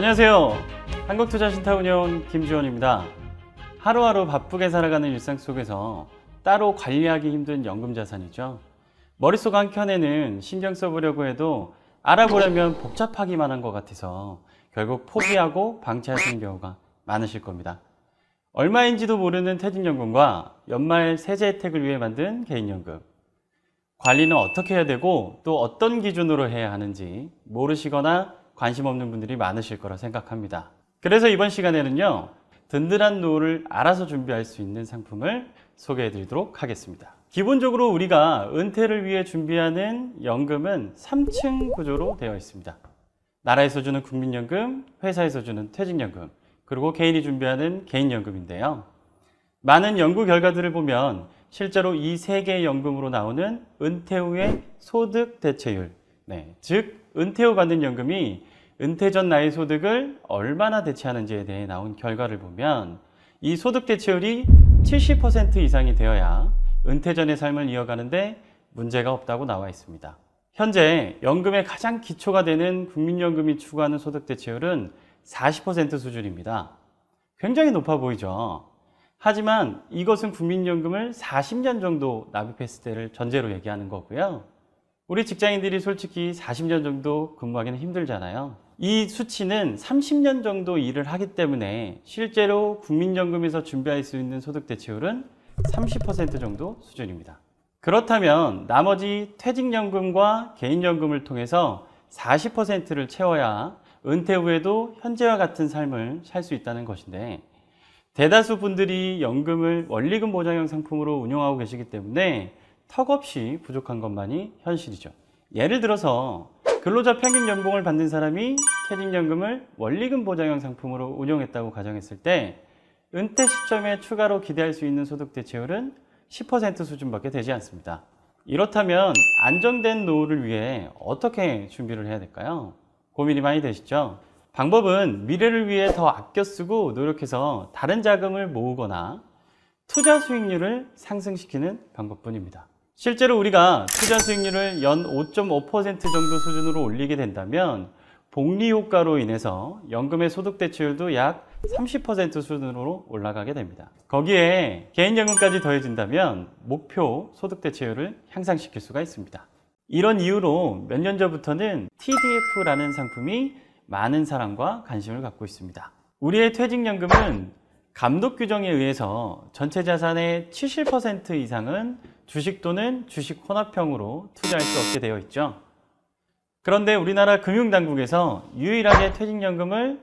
안녕하세요. 한국투자신탁운용 김주원입니다. 하루하루 바쁘게 살아가는 일상 속에서 따로 관리하기 힘든 연금자산이죠. 머릿속 한켠에는 신경 써보려고 해도 알아보려면 복잡하기만 한 것 같아서 결국 포기하고 방치하시는 경우가 많으실 겁니다. 얼마인지도 모르는 퇴직연금과 연말 세제 혜택을 위해 만든 개인연금. 관리는 어떻게 해야 되고 또 어떤 기준으로 해야 하는지 모르시거나 관심 없는 분들이 많으실 거라 생각합니다. 그래서 이번 시간에는요, 든든한 노후를 알아서 준비할 수 있는 상품을 소개해 드리도록 하겠습니다. 기본적으로 우리가 은퇴를 위해 준비하는 연금은 3층 구조로 되어 있습니다. 나라에서 주는 국민연금, 회사에서 주는 퇴직연금, 그리고 개인이 준비하는 개인연금인데요. 많은 연구 결과들을 보면 실제로 이 세 개의 연금으로 나오는 은퇴 후의 소득 대체율, 즉 은퇴 후 받는 연금이 은퇴 전 나의 소득을 얼마나 대체하는지에 대해 나온 결과를 보면 이 소득 대체율이 70% 이상이 되어야 은퇴 전의 삶을 이어가는데 문제가 없다고 나와 있습니다. 현재 연금의 가장 기초가 되는 국민연금이 추구하는 소득 대체율은 40% 수준입니다. 굉장히 높아 보이죠? 하지만 이것은 국민연금을 40년 정도 납입했을 때를 전제로 얘기하는 거고요. 우리 직장인들이 솔직히 40년 정도 근무하기는 힘들잖아요. 이 수치는 30년 정도 일을 하기 때문에 실제로 국민연금에서 준비할 수 있는 소득 대체율은 30% 정도 수준입니다. 그렇다면 나머지 퇴직연금과 개인연금을 통해서 40%를 채워야 은퇴 후에도 현재와 같은 삶을 살 수 있다는 것인데, 대다수 분들이 연금을 원리금 보장형 상품으로 운용하고 계시기 때문에 턱없이 부족한 것만이 현실이죠. 예를 들어서 근로자 평균 연봉을 받는 사람이 퇴직연금을 원리금 보장형 상품으로 운용했다고 가정했을 때 은퇴 시점에 추가로 기대할 수 있는 소득 대체율은 10% 수준밖에 되지 않습니다. 이렇다면 안정된 노후를 위해 어떻게 준비를 해야 될까요? 고민이 많이 되시죠? 방법은 미래를 위해 더 아껴 쓰고 노력해서 다른 자금을 모으거나 투자 수익률을 상승시키는 방법뿐입니다. 실제로 우리가 투자 수익률을 연 5.5% 정도 수준으로 올리게 된다면 복리 효과로 인해서 연금의 소득 대체율도 약 30% 수준으로 올라가게 됩니다. 거기에 개인연금까지 더해진다면 목표 소득 대체율을 향상시킬 수가 있습니다. 이런 이유로 몇 년 전부터는 TDF라는 상품이 많은 사랑과 관심을 갖고 있습니다. 우리의 퇴직연금은 감독 규정에 의해서 전체 자산의 70% 이상은 주식 또는 주식 혼합형으로 투자할 수 없게 되어 있죠. 그런데 우리나라 금융당국에서 유일하게 퇴직연금을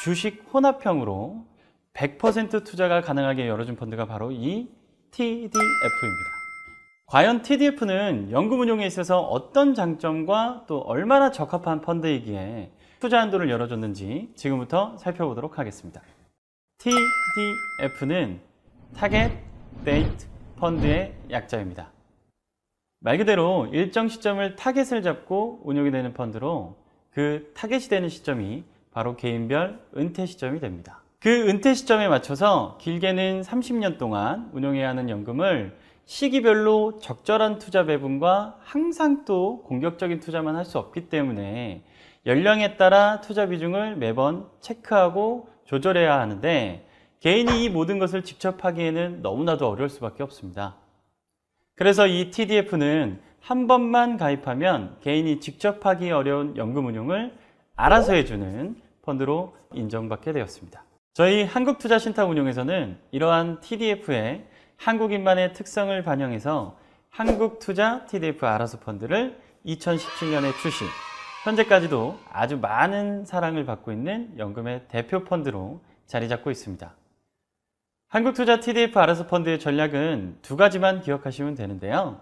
주식 혼합형으로 100% 투자가 가능하게 열어준 펀드가 바로 이 TDF입니다. 과연 TDF는 연금 운용에 있어서 어떤 장점과 또 얼마나 적합한 펀드이기에 투자 한도를 열어줬는지 지금부터 살펴보도록 하겠습니다. TDF는 타겟 데이트 펀드의 약자입니다. 말 그대로 일정 시점을 타겟을 잡고 운용이 되는 펀드로 그 타겟이 되는 시점이 바로 개인별 은퇴 시점이 됩니다. 그 은퇴 시점에 맞춰서 길게는 30년 동안 운용해야 하는 연금을 시기별로 적절한 투자 배분과 항상 또 공격적인 투자만 할 수 없기 때문에 연령에 따라 투자 비중을 매번 체크하고 조절해야 하는데, 개인이 이 모든 것을 직접 하기에는 너무나도 어려울 수밖에 없습니다. 그래서 이 TDF는 한 번만 가입하면 개인이 직접 하기 어려운 연금 운용을 알아서 해주는 펀드로 인정받게 되었습니다. 저희 한국투자신탁운용에서는 이러한 TDF의 한국인만의 특성을 반영해서 한국투자 TDF 알아서 펀드를 2017년에 출시, 현재까지도 아주 많은 사랑을 받고 있는 연금의 대표 펀드로 자리 잡고 있습니다. 한국투자 TDF 알아서 펀드의 전략은 두 가지만 기억하시면 되는데요.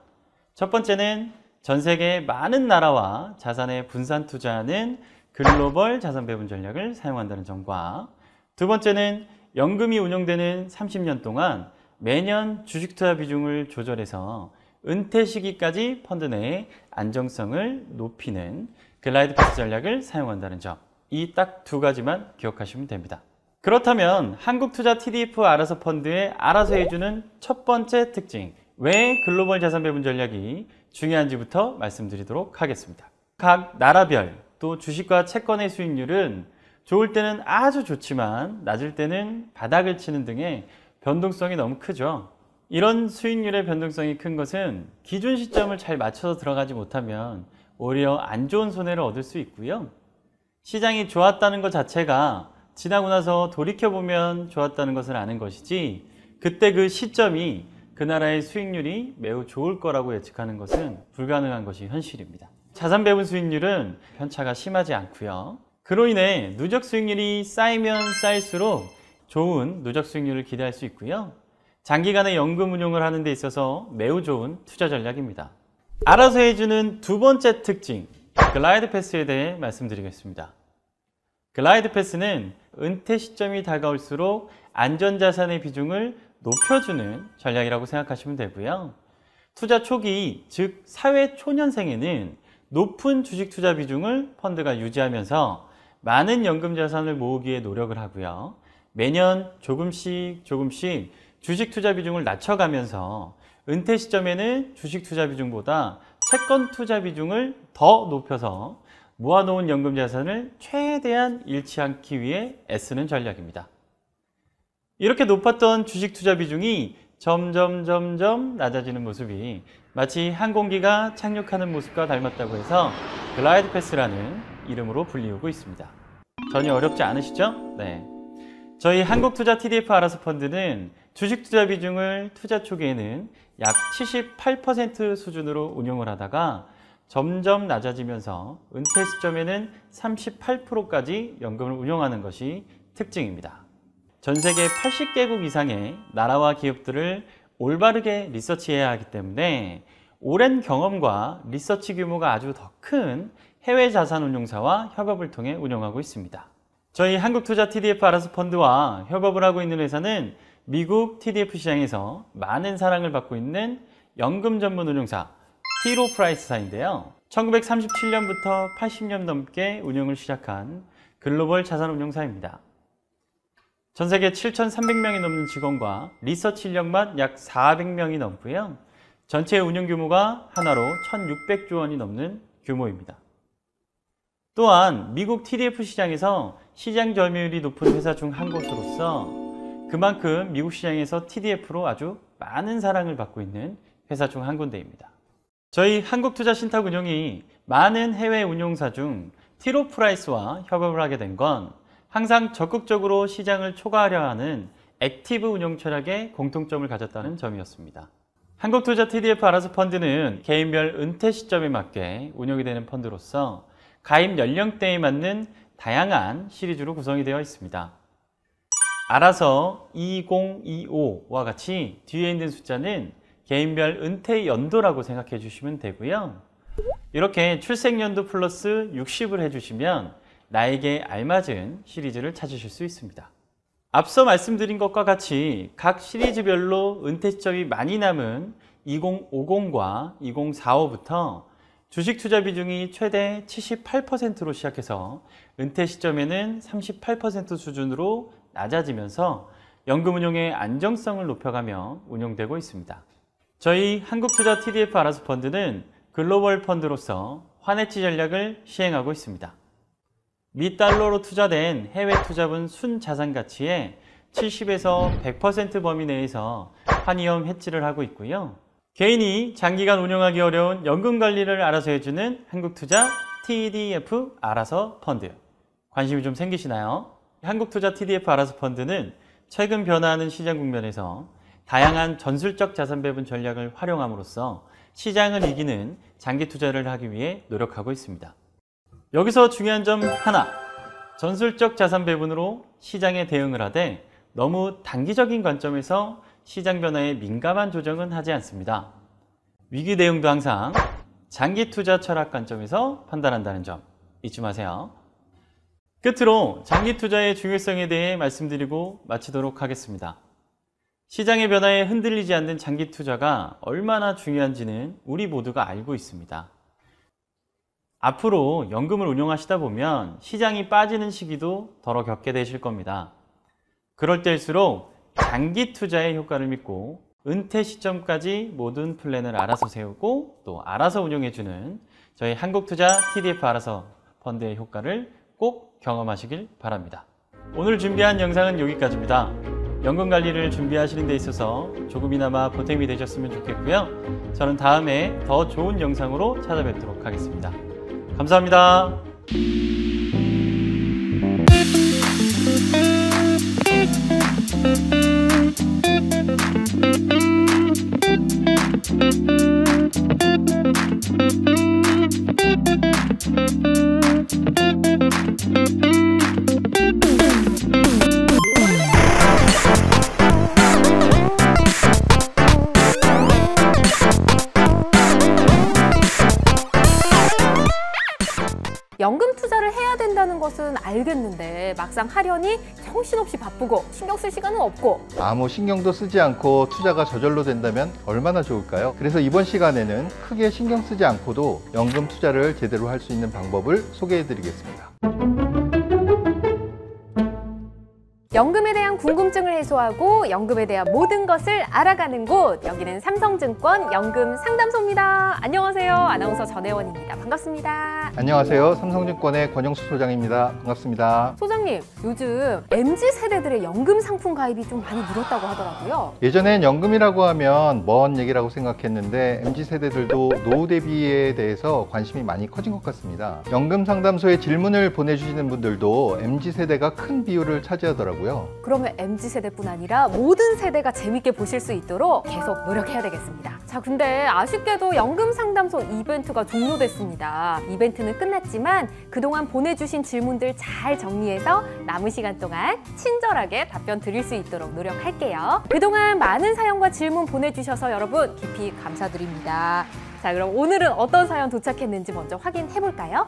첫 번째는 전 세계의 많은 나라와 자산에 분산 투자하는 글로벌 자산 배분 전략을 사용한다는 점과, 두 번째는 연금이 운용되는 30년 동안 매년 주식 투자 비중을 조절해서 은퇴 시기까지 펀드 내의 안정성을 높이는 글라이드 패스 전략을 사용한다는 점, 이 딱 두 가지만 기억하시면 됩니다. 그렇다면 한국투자 TDF 알아서 펀드에 알아서 해주는 첫 번째 특징, 왜 글로벌 자산 배분 전략이 중요한지부터 말씀드리도록 하겠습니다. 각 나라별 또 주식과 채권의 수익률은 좋을 때는 아주 좋지만 낮을 때는 바닥을 치는 등의 변동성이 너무 크죠. 이런 수익률의 변동성이 큰 것은 기준 시점을 잘 맞춰서 들어가지 못하면 오히려 안 좋은 손해를 얻을 수 있고요. 시장이 좋았다는 것 자체가 지나고 나서 돌이켜보면 좋았다는 것을 아는 것이지, 그때 그 시점이 그 나라의 수익률이 매우 좋을 거라고 예측하는 것은 불가능한 것이 현실입니다. 자산 배분 수익률은 편차가 심하지 않고요. 그로 인해 누적 수익률이 쌓이면 쌓일수록 좋은 누적 수익률을 기대할 수 있고요. 장기간의 연금 운용을 하는 데 있어서 매우 좋은 투자 전략입니다. 알아서 해주는 두 번째 특징, 글라이드 패스에 대해 말씀드리겠습니다. 글라이드 패스는 은퇴 시점이 다가올수록 안전자산의 비중을 높여주는 전략이라고 생각하시면 되고요. 투자 초기, 즉 사회 초년생에는 높은 주식 투자 비중을 펀드가 유지하면서 많은 연금 자산을 모으기에 노력을 하고요. 매년 조금씩 주식 투자 비중을 낮춰가면서 은퇴 시점에는 주식 투자 비중보다 채권 투자 비중을 더 높여서 모아놓은 연금 자산을 최대한 잃지 않기 위해 애쓰는 전략입니다. 이렇게 높았던 주식 투자 비중이 점점 낮아지는 모습이 마치 항공기가 착륙하는 모습과 닮았다고 해서 글라이드 패스라는 이름으로 불리우고 있습니다. 전혀 어렵지 않으시죠? 네. 저희 한국투자 TDF 알아서 펀드는 주식 투자 비중을 투자 초기에는 약 78% 수준으로 운용을 하다가 점점 낮아지면서 은퇴 시점에는 38%까지 연금을 운용하는 것이 특징입니다. 전 세계 80개국 이상의 나라와 기업들을 올바르게 리서치해야 하기 때문에 오랜 경험과 리서치 규모가 아주 더 큰 해외 자산 운용사와 협업을 통해 운영하고 있습니다. 저희 한국투자 TDF 알아서 펀드와 협업을 하고 있는 회사는 미국 TDF 시장에서 많은 사랑을 받고 있는 연금 전문 운용사 T. 로우 프라이스사인데요. 1937년부터 80년 넘게 운영을 시작한 글로벌 자산 운용사입니다. 전 세계 7,300명이 넘는 직원과 리서치 인력만 약 400명이 넘고요. 전체 운영 규모가 하나로 1,600조 원이 넘는 규모입니다. 또한 미국 TDF 시장에서 시장 점유율이 높은 회사 중 한 곳으로서 그만큼 미국 시장에서 TDF로 아주 많은 사랑을 받고 있는 회사 중 한 군데입니다. 저희 한국투자신탁운용이 많은 해외 운용사 중 T. 로우 프라이스와 협업을 하게 된 건 항상 적극적으로 시장을 초과하려 하는 액티브 운용 철학에 공통점을 가졌다는 점이었습니다. 한국투자 TDF 알아서 펀드는 개인별 은퇴 시점에 맞게 운용이 되는 펀드로서 가입 연령대에 맞는 다양한 시리즈로 구성이 되어 있습니다. 알아서 2025와 같이 뒤에 있는 숫자는 개인별 은퇴 연도라고 생각해 주시면 되고요. 이렇게 출생연도 플러스 60을 해주시면 나에게 알맞은 시리즈를 찾으실 수 있습니다. 앞서 말씀드린 것과 같이 각 시리즈별로 은퇴 시점이 많이 남은 2050과 2045부터 주식 투자 비중이 최대 78%로 시작해서 은퇴 시점에는 38% 수준으로 낮아지면서 연금 운용의 안정성을 높여가며 운용되고 있습니다. 저희 한국투자 TDF 알아서 펀드는 글로벌 펀드로서 환해지 전략을 시행하고 있습니다. 미 달러로 투자된 해외 투자분 순자산 가치의 70에서 100% 범위 내에서 환위험 해지를 하고 있고요. 개인이 장기간 운영하기 어려운 연금 관리를 알아서 해주는 한국투자 TDF 알아서 펀드. 관심이 좀 생기시나요? 한국투자 TDF 알아서 펀드는 최근 변화하는 시장 국면에서 다양한 전술적 자산 배분 전략을 활용함으로써 시장을 이기는 장기 투자를 하기 위해 노력하고 있습니다. 여기서 중요한 점 하나, 전술적 자산 배분으로 시장에 대응을 하되 너무 단기적인 관점에서 시장 변화에 민감한 조정은 하지 않습니다. 위기 대응도 항상 장기 투자 철학 관점에서 판단한다는 점 잊지 마세요. 끝으로 장기 투자의 중요성에 대해 말씀드리고 마치도록 하겠습니다. 시장의 변화에 흔들리지 않는 장기 투자가 얼마나 중요한지는 우리 모두가 알고 있습니다. 앞으로 연금을 운용하시다 보면 시장이 빠지는 시기도 덜어 겪게 되실 겁니다. 그럴 때일수록 장기 투자의 효과를 믿고 은퇴 시점까지 모든 플랜을 알아서 세우고 또 알아서 운용해주는 저희 한국투자 TDF 알아서 펀드의 효과를 꼭 경험하시길 바랍니다. 오늘 준비한 영상은 여기까지입니다. 연금 관리를 준비하시는 데 있어서 조금이나마 보탬이 되셨으면 좋겠고요. 저는 다음에 더 좋은 영상으로 찾아뵙도록 하겠습니다. 감사합니다. 연금 투자를 해야 된다는 것은 알겠는데 막상 하려니 정신없이 바쁘고 신경 쓸 시간은 없고 아무 신경도 쓰지 않고 투자가 저절로 된다면 얼마나 좋을까요? 그래서 이번 시간에는 크게 신경 쓰지 않고도 연금 투자를 제대로 할 수 있는 방법을 소개해 드리겠습니다. 연금에 대한 궁금증을 해소하고 연금에 대한 모든 것을 알아가는 곳, 여기는 삼성증권 연금상담소입니다. 안녕하세요. 아나운서 전혜원입니다. 반갑습니다. 안녕하세요. 삼성증권의 권영수 소장입니다. 반갑습니다. 소장님, 요즘 MZ세대들의 연금 상품 가입이 좀 많이 늘었다고 하더라고요. 예전엔 연금이라고 하면 먼 얘기라고 생각했는데 MZ세대들도 노후 대비에 대해서 관심이 많이 커진 것 같습니다. 연금 상담소에 질문을 보내주시는 분들도 MZ세대가 큰 비율을 차지하더라고요. 그러면 MZ세대뿐 아니라 모든 세대가 재밌게 보실 수 있도록 계속 노력해야 되겠습니다. 자, 근데 아쉽게도 연금 상담소 이벤트가 종료됐습니다. 이벤트는 끝났지만 그동안 보내주신 질문들 잘 정리해서 남은 시간 동안 친절하게 답변 드릴 수 있도록 노력할게요. 그동안 많은 사연과 질문 보내주셔서 여러분 깊이 감사드립니다. 자, 그럼 오늘은 어떤 사연 도착했는지 먼저 확인해 볼까요?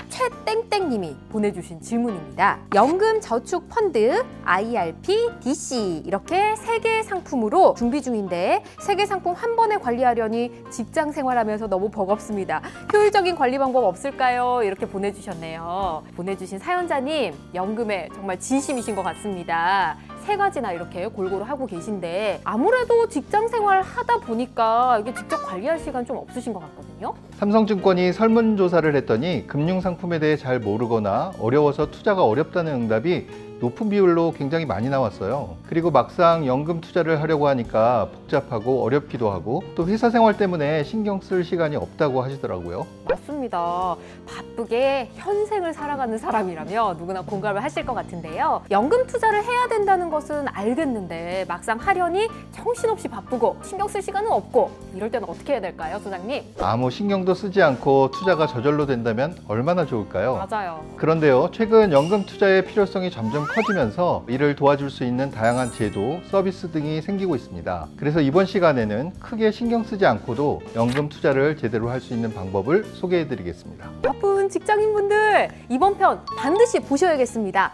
최땡땡님이 보내주신 질문입니다. 연금 저축 펀드, IRP, DC 이렇게 3개의 상품으로 준비 중인데 3개 상품 한 번에 관리하려니 직장 생활하면서 너무 버겁습니다. 효율적인 관리 방법 없을까요? 이렇게 보내주셨네요. 보내주신 사연자님, 연금에 정말 진심이신 것 같습니다. 3가지나 이렇게 골고루 하고 계신데 아무래도 직장 생활 하다 보니까 이게 직접 관리할 시간 좀 없으신 것 같거든요. 삼성증권이 설문조사를 했더니 금융상품에 대해 잘 모르거나 어려워서 투자가 어렵다는 응답이 높은 비율로 굉장히 많이 나왔어요. 그리고 막상 연금 투자를 하려고 하니까 복잡하고 어렵기도 하고 또 회사 생활 때문에 신경 쓸 시간이 없다고 하시더라고요. 맞습니다. 바쁘게 현생을 살아가는 사람이라면 누구나 공감을 하실 것 같은데요. 연금 투자를 해야 된다는 것은 알겠는데 막상 하려니 정신없이 바쁘고 신경 쓸 시간은 없고 이럴 때는 어떻게 해야 될까요, 소장님? 아무 신경도 쓰지 않고 투자가 저절로 된다면 얼마나 좋을까요? 맞아요. 그런데요, 최근 연금 투자의 필요성이 점점 커지면서 이를 도와줄 수 있는 다양한 제도, 서비스 등이 생기고 있습니다. 그래서 이번 시간에는 크게 신경 쓰지 않고도 연금 투자를 제대로 할 수 있는 방법을 소개해 드리겠습니다. 바쁜 직장인분들 이번 편 반드시 보셔야겠습니다.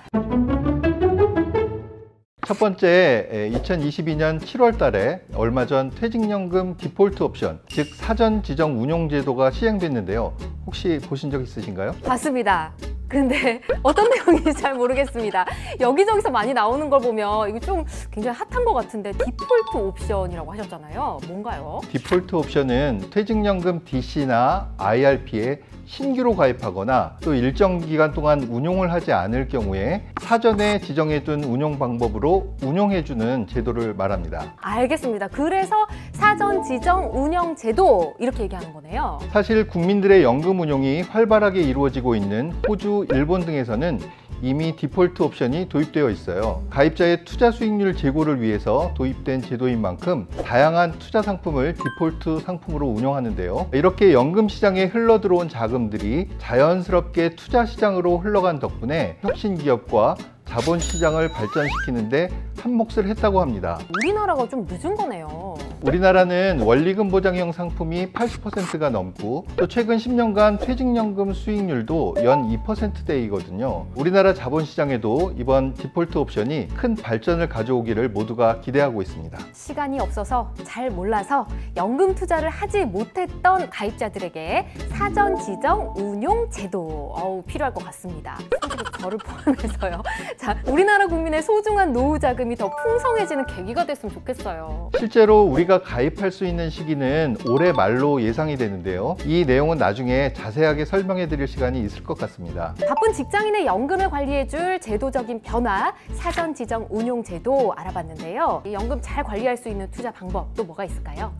첫 번째, 2022년 7월 달에 얼마 전 퇴직연금 디폴트 옵션, 즉 사전 지정 운용 제도가 시행됐는데요. 혹시 보신 적 있으신가요? 봤습니다. 근데 어떤 내용인지 잘 모르겠습니다. 여기저기서 많이 나오는 걸 보면 이거 좀 굉장히 핫한 것 같은데 디폴트 옵션이라고 하셨잖아요. 뭔가요? 디폴트 옵션은 퇴직연금 DC나 IRP에 신규로 가입하거나 또 일정 기간 동안 운용을 하지 않을 경우에 사전에 지정해둔 운용 방법으로 운용해주는 제도를 말합니다. 알겠습니다. 그래서 사전 지정 운영 제도 이렇게 얘기하는 거네요. 사실 국민들의 연금 운용이 활발하게 이루어지고 있는 호주, 일본 등에서는 이미 디폴트 옵션이 도입되어 있어요. 가입자의 투자 수익률 제고를 위해서 도입된 제도인 만큼 다양한 투자 상품을 디폴트 상품으로 운영하는데요. 이렇게 연금 시장에 흘러들어온 자금들이 자연스럽게 투자 시장으로 흘러간 덕분에 혁신 기업과 자본시장을 발전시키는데 한몫을 했다고 합니다. 우리나라가 좀 늦은 거네요. 우리나라는 원리금 보장형 상품이 80%가 넘고 또 최근 10년간 퇴직연금 수익률도 연 2%대이거든요. 우리나라 자본시장에도 이번 디폴트 옵션이 큰 발전을 가져오기를 모두가 기대하고 있습니다. 시간이 없어서 잘 몰라서 연금 투자를 하지 못했던 가입자들에게 사전 지정 운용 제도 필요할 것 같습니다. 솔직히 저를 포함해서요. 자, 우리나라 국민의 소중한 노후 자금이 자금이 더 풍성해지는 계기가 됐으면 좋겠어요. 실제로 우리가 가입할 수 있는 시기는 올해 말로 예상이 되는데요. 이 내용은 나중에 자세하게 설명해 드릴 시간이 있을 것 같습니다. 바쁜 직장인의 연금을 관리해줄 제도적인 변화, 사전 지정 운용 제도 알아봤는데요. 이 연금 잘 관리할 수 있는 투자 방법 또 뭐가 있을까요?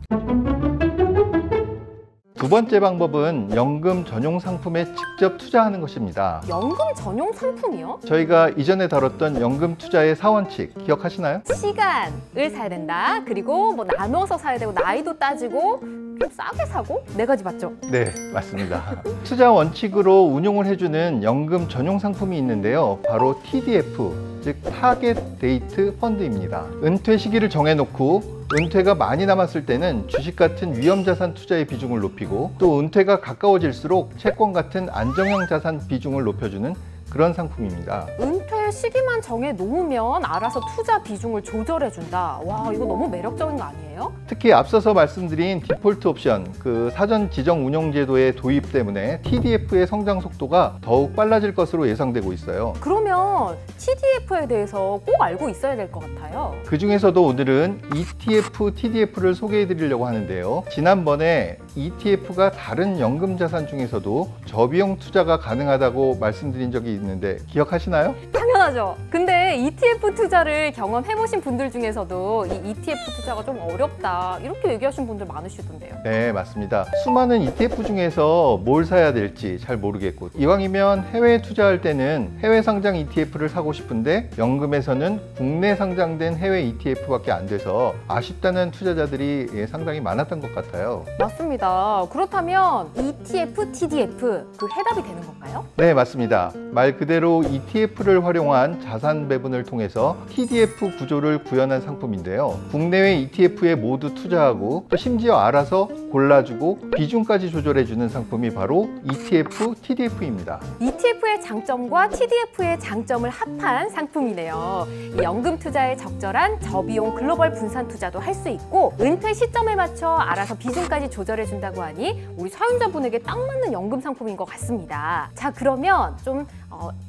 두 번째 방법은 연금 전용 상품에 직접 투자하는 것입니다. 연금 전용 상품이요? 저희가 이전에 다뤘던 연금 투자의 4원칙 기억하시나요? 시간을 사야 된다. 그리고 뭐 나눠서 사야 되고 나이도 따지고 좀 싸게 사고 네 가지 맞죠? 네, 맞습니다. 투자 원칙으로 운용을 해주는 연금 전용 상품이 있는데요. 바로 TDF, 즉 타겟 데이트 펀드입니다. 은퇴 시기를 정해놓고 은퇴가 많이 남았을 때는 주식 같은 위험자산 투자의 비중을 높이고 또 은퇴가 가까워질수록 채권 같은 안정형 자산 비중을 높여주는 그런 상품입니다. 은퇴 시기만 정해 놓으면 알아서 투자 비중을 조절해 준다. 와, 이거 너무 매력적인 거 아니에요? 특히 앞서서 말씀드린 디폴트 옵션, 그 사전 지정 운용 제도의 도입 때문에 TDF의 성장 속도가 더욱 빨라질 것으로 예상되고 있어요. 그러면 TDF에 대해서 꼭 알고 있어야 될 것 같아요. 그 중에서도 오늘은 ETF, TDF를 소개해 드리려고 하는데요. 지난번에 ETF가 다른 연금 자산 중에서도 저비용 투자가 가능하다고 말씀드린 적이 있는데 기억하시나요? 당연하죠. 근데 ETF 투자를 경험해보신 분들 중에서도 이 ETF 투자가 좀 어렵다 이렇게 얘기하신 분들 많으시던데요. 네, 맞습니다. 수많은 ETF 중에서 뭘 사야 될지 잘 모르겠고 이왕이면 해외에 투자할 때는 해외 상장 ETF를 사고 싶은데 연금에서는 국내 상장된 해외 ETF밖에 안 돼서 아쉽다는 투자자들이 상당히 많았던 것 같아요. 맞습니다. 그렇다면 ETF, TDF 그 해답이 되는 건가요? 네, 맞습니다. 말 그대로 ETF를 활용한 자산 배분을 통해서 TDF 구조를 구현한 상품인데요. 국내외 ETF에 모두 투자하고 또 심지어 알아서 골라주고 비중까지 조절해주는 상품이 바로 ETF, TDF입니다. ETF의 장점과 TDF의 장점을 합한 상품이네요. 이 연금 투자에 적절한 저비용 글로벌 분산 투자도 할 수 있고 은퇴 시점에 맞춰 알아서 비중까지 조절해 준다고 하니 우리 사용자분에게 딱 맞는 연금 상품인 것 같습니다. 자, 그러면 좀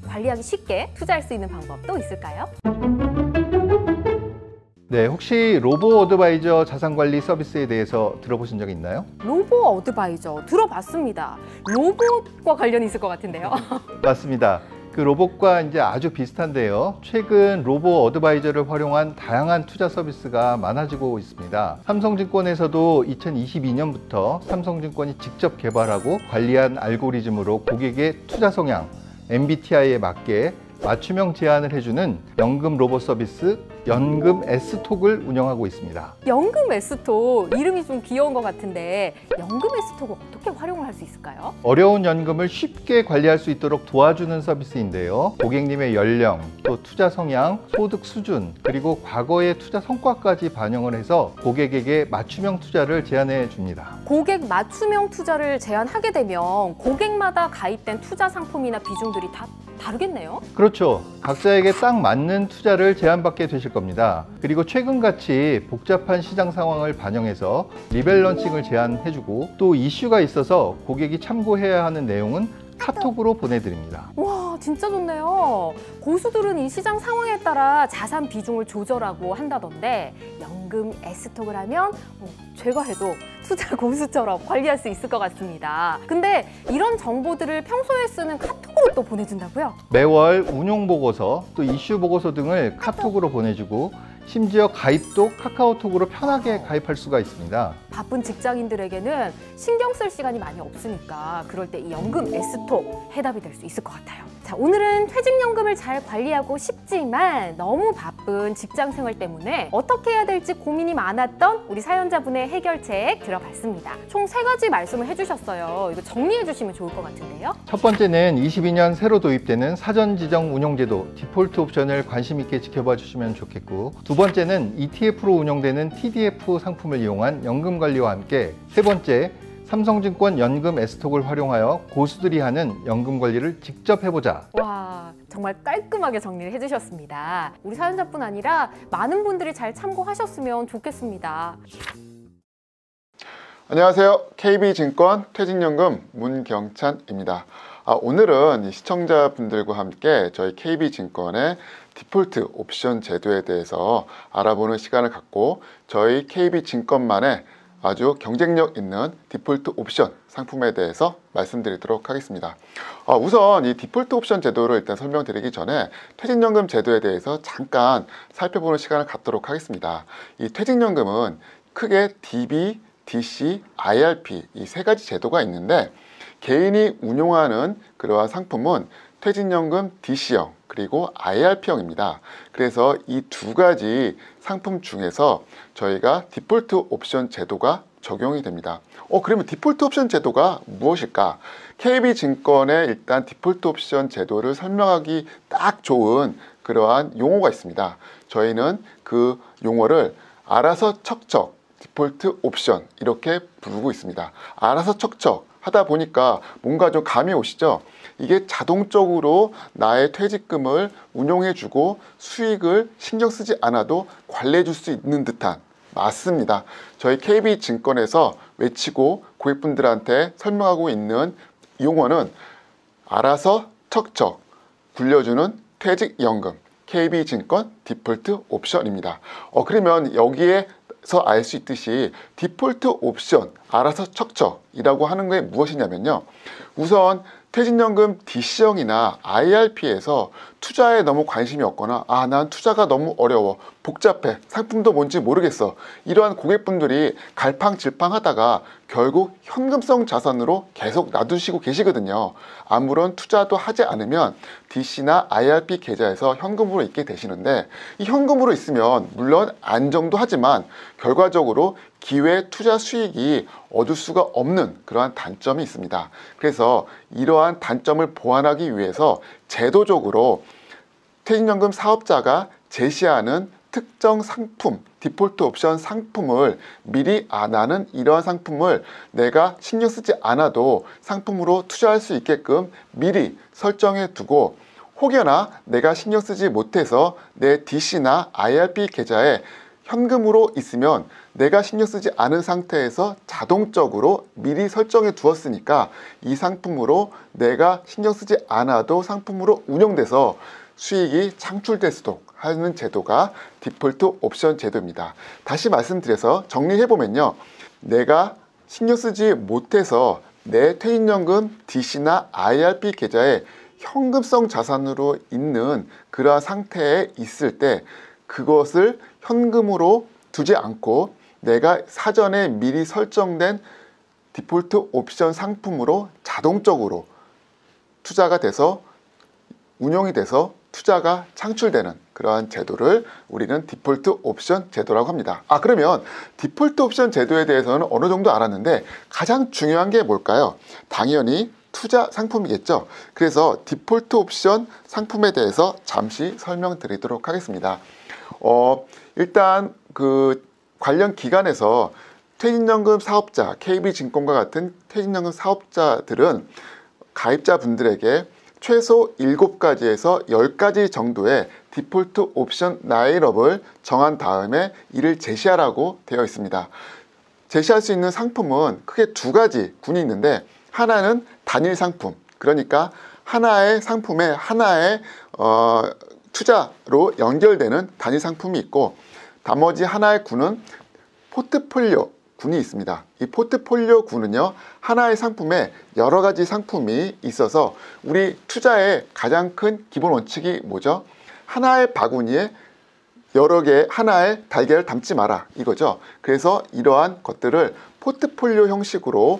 관리하기 쉽게 투자할 수 있는 방법도 있을까요? 네, 혹시 로보 어드바이저 자산관리 서비스에 대해서 들어보신 적 있나요? 로보 어드바이저 들어봤습니다. 로봇과 관련이 있을 것 같은데요. 맞습니다. 그 로봇과 이제 아주 비슷한데요. 최근 로보 어드바이저를 활용한 다양한 투자 서비스가 많아지고 있습니다. 삼성증권에서도 2022년부터 삼성증권이 직접 개발하고 관리한 알고리즘으로 고객의 투자 성향, MBTI에 맞게 맞춤형 제안을 해주는 연금 로봇 서비스 연금 S톡을 운영하고 있습니다. 연금 S톡 이름이 좀 귀여운 것 같은데 연금 S톡을 어떻게 활용을 할 수 있을까요? 어려운 연금을 쉽게 관리할 수 있도록 도와주는 서비스인데요. 고객님의 연령, 또 투자 성향, 소득 수준, 그리고 과거의 투자 성과까지 반영을 해서 고객에게 맞춤형 투자를 제안해 줍니다. 고객 맞춤형 투자를 제안하게 되면 고객마다 가입된 투자 상품이나 비중들이 다 다르겠네요? 그렇죠. 각자에게 딱 맞는 투자를 제안받게 되실 겁니다. 그리고 최근같이 복잡한 시장 상황을 반영해서 리밸런싱을 제안해주고 또 이슈가 있어서 고객이 참고해야 하는 내용은 카톡으로 보내드립니다. 와, 진짜 좋네요. 고수들은 이 시장 상황에 따라 자산 비중을 조절하고 한다던데 연금 S톡을 하면 제가 해도 투자 고수처럼 관리할 수 있을 것 같습니다. 근데 이런 정보들을 평소에 쓰는 카톡으로 또 보내준다고요? 매월 운용 보고서, 또 이슈 보고서 등을 카톡으로 보내주고 심지어 가입도 카카오톡으로 편하게 가입할 수가 있습니다. 바쁜 직장인들에게는 신경 쓸 시간이 많이 없으니까 그럴 때 이 연금 S톡 해답이 될 수 있을 것 같아요. 자, 오늘은 퇴직연금을 잘 관리하고 싶지만 너무 바쁜 직장 생활 때문에 어떻게 해야 될지 고민이 많았던 우리 사연자분의 해결책 들어봤습니다. 총 3가지 말씀을 해주셨어요. 이거 정리해 주시면 좋을 것 같은데요. 첫 번째는 22년 새로 도입되는 사전 지정 운용제도 디폴트 옵션을 관심 있게 지켜봐 주시면 좋겠고, 두 번째는 ETF로 운영되는 TDF 상품을 이용한 연금 관리와 함께, 세 번째, 삼성증권 연금 S톡을 활용하여 고수들이 하는 연금 관리를 직접 해보자. 와, 정말 깔끔하게 정리를 해주셨습니다. 우리 사연자뿐 아니라 많은 분들이 잘 참고하셨으면 좋겠습니다. 안녕하세요. KB증권 퇴직연금 문경찬입니다. 오늘은 시청자분들과 함께 저희 KB증권의 디폴트 옵션 제도에 대해서 알아보는 시간을 갖고 저희 KB증권만의 아주 경쟁력 있는 디폴트 옵션 상품에 대해서 말씀드리도록 하겠습니다. 우선 이 디폴트 옵션 제도를 일단 설명드리기 전에 퇴직연금 제도에 대해서 잠깐 살펴보는 시간을 갖도록 하겠습니다. 이 퇴직연금은 크게 DB, DC, IRP 이 세 가지 제도가 있는데 개인이 운용하는 그러한 상품은 퇴직연금 DC형 그리고 IRP형입니다. 그래서 이 두 가지 상품 중에서 저희가 디폴트 옵션 제도가 적용이 됩니다. 그러면 디폴트 옵션 제도가 무엇일까? KB증권의 일단 디폴트 옵션 제도를 설명하기 딱 좋은 그러한 용어가 있습니다. 저희는 그 용어를 알아서 척척 디폴트 옵션 이렇게 부르고 있습니다. 알아서 척척 하다 보니까 뭔가 좀 감이 오시죠? 이게 자동적으로 나의 퇴직금을 운용해주고 수익을 신경 쓰지 않아도 관리해줄 수 있는 듯한 맞습니다. 저희 KB증권에서 외치고 고객분들한테 설명하고 있는 용어는 알아서 척척 굴려주는 퇴직연금 KB증권 디폴트 옵션입니다. 그러면 여기에서 알 수 있듯이 디폴트 옵션 알아서 척척이라고 하는 게 무엇이냐면요. 우선 퇴직연금 DC형이나 IRP에서 투자에 너무 관심이 없거나 난 투자가 너무 어려워 복잡해 상품도 뭔지 모르겠어 이러한 고객분들이 갈팡질팡 하다가 결국 현금성 자산으로 계속 놔두시고 계시거든요. 아무런 투자도 하지 않으면 DC나 IRP 계좌에서 현금으로 있게 되시는데 이 현금으로 있으면 물론 안정도 하지만 결과적으로 기회 투자 수익이 얻을 수가 없는 그러한 단점이 있습니다. 그래서 이러한 단점을 보완하기 위해서 제도적으로 퇴직연금 사업자가 제시하는 특정 상품, 디폴트 옵션 상품을 미리 나는 이러한 상품을 내가 신경 쓰지 않아도 상품으로 투자할 수 있게끔 미리 설정해 두고 혹여나 내가 신경 쓰지 못해서 내 DC나 IRP 계좌에 현금으로 있으면 내가 신경 쓰지 않은 상태에서 자동적으로 미리 설정해 두었으니까 이 상품으로 내가 신경 쓰지 않아도 상품으로 운영돼서 수익이 창출되도록 하는 제도가 디폴트 옵션 제도입니다. 다시 말씀드려서 정리해보면요. 내가 신경 쓰지 못해서 내 퇴직연금 DC나 IRP 계좌에 현금성 자산으로 있는 그러한 상태에 있을 때 그것을 현금으로 두지 않고 내가 사전에 미리 설정된 디폴트 옵션 상품으로 자동적으로 투자가 돼서 운용이 돼서 투자가 창출되는 그러한 제도를 우리는 디폴트 옵션 제도라고 합니다. 그러면 디폴트 옵션 제도에 대해서는 어느 정도 알았는데 가장 중요한 게 뭘까요? 당연히 투자 상품이겠죠. 그래서 디폴트 옵션 상품에 대해서 잠시 설명드리도록 하겠습니다. 일단 그 관련 기관에서 퇴직연금 사업자, KB증권과 같은 퇴직연금 사업자들은 가입자분들에게 최소 7가지에서 10가지 정도의 디폴트 옵션 라인업을 정한 다음에 이를 제시하라고 되어 있습니다. 제시할 수 있는 상품은 크게 두 가지 군이 있는데 하나는 단일 상품, 그러니까 하나의 상품에 하나의 투자로 연결되는 단일 상품이 있고 나머지 하나의 군은 포트폴리오 군이 있습니다. 이 포트폴리오 군은요, 하나의 상품에 여러 가지 상품이 있어서 우리 투자의 가장 큰 기본 원칙이 뭐죠? 하나의 바구니에 여러 개 하나의 달걀을 담지 마라 이거죠. 그래서 이러한 것들을 포트폴리오 형식으로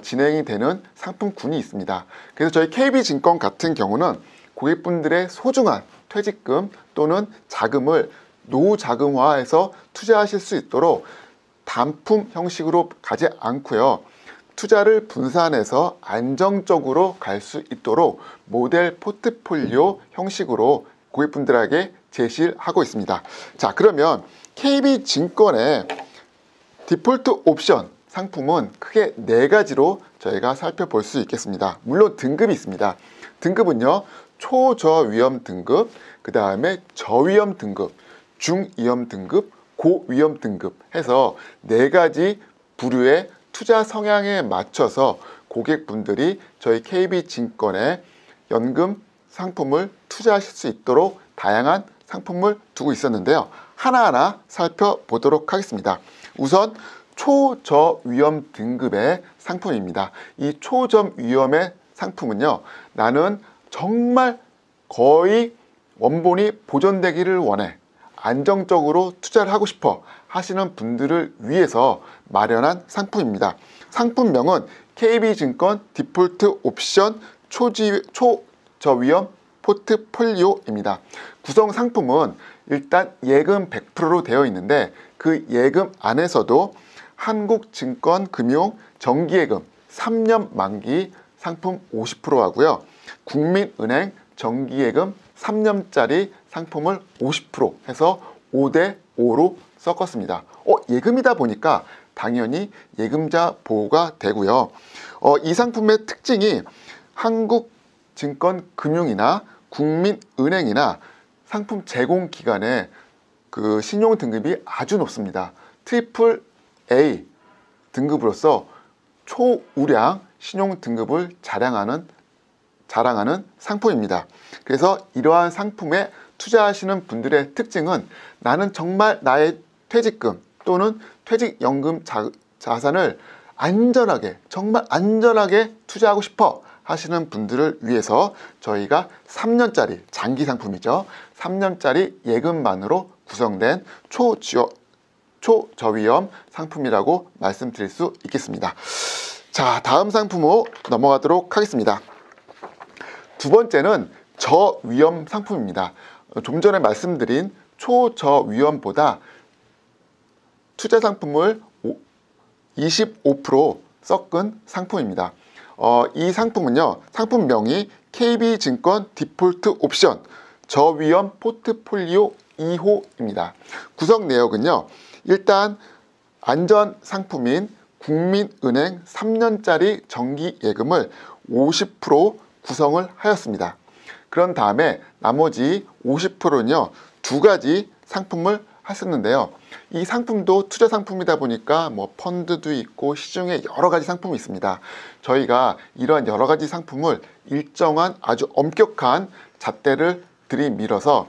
진행이 되는 상품군이 있습니다. 그래서 저희 KB증권 같은 경우는 고객분들의 소중한 퇴직금 또는 자금을 노후 자금화해서 투자하실 수 있도록 단품 형식으로 가지 않고요. 투자를 분산해서 안정적으로 갈 수 있도록 모델 포트폴리오 형식으로 고객분들에게 제시를 하고 있습니다. 자, 그러면 KB증권의 디폴트 옵션 상품은 크게 4가지로 저희가 살펴볼 수 있겠습니다. 물론 등급이 있습니다. 등급은요, 초저위험 등급, 그 다음에 저위험 등급, 중위험 등급, 고위험 등급 해서 4가지 부류의 투자 성향에 맞춰서 고객분들이 저희 KB증권의 연금 상품을 투자하실 수 있도록 다양한 상품을 두고 있었는데요. 하나하나 살펴보도록 하겠습니다. 우선 초저위험 등급의 상품입니다. 이 초저위험의 상품은요, 나는 정말 거의 원본이 보존되기를 원해, 안정적으로 투자를 하고 싶어 하시는 분들을 위해서 마련한 상품입니다. 상품명은 KB증권 디폴트 옵션 초저위험 포트폴리오입니다. 구성 상품은 일단 예금 100%로 되어 있는데, 그 예금 안에서도 한국증권금융 정기예금 3년 만기 상품 50% 하고요, 국민은행 정기예금 3년짜리 상품을 50% 해서 5대5로 섞었습니다. 예금이다 보니까 당연히 예금자 보호가 되고요. 이 상품의 특징이 한국증권금융이나 국민은행이나 상품 제공 기관의 그 신용 등급이 아주 높습니다. 트리플 A 등급으로서 초우량 신용 등급을 자랑하는 상품입니다. 그래서 이러한 상품에 투자하시는 분들의 특징은 나는 정말 나의 퇴직금 또는 퇴직연금 자산을 안전하게, 정말 안전하게 투자하고 싶어 하시는 분들을 위해서 저희가 3년짜리 장기 상품이죠. 3년짜리 예금만으로 구성된 초저위험 상품이라고 말씀드릴 수 있겠습니다. 자, 다음 상품으로 넘어가도록 하겠습니다. 두 번째는 저위험 상품입니다. 좀 전에 말씀드린 초저위험보다 투자 상품을 25% 섞은 상품입니다. 이 상품은요, 상품명이 KB증권 디폴트 옵션 저위험 포트폴리오 2호입니다. 구성 내역은요, 일단 안전 상품인 국민은행 3년짜리 정기 예금을 50% 구성을 하였습니다. 그런 다음에 나머지 50%는요, 두 가지 상품을 하셨는데요. 이 상품도 투자 상품이다 보니까 뭐 펀드도 있고 시중에 여러 가지 상품이 있습니다. 저희가 이러한 여러 가지 상품을 일정한 아주 엄격한 잣대를 들이밀어서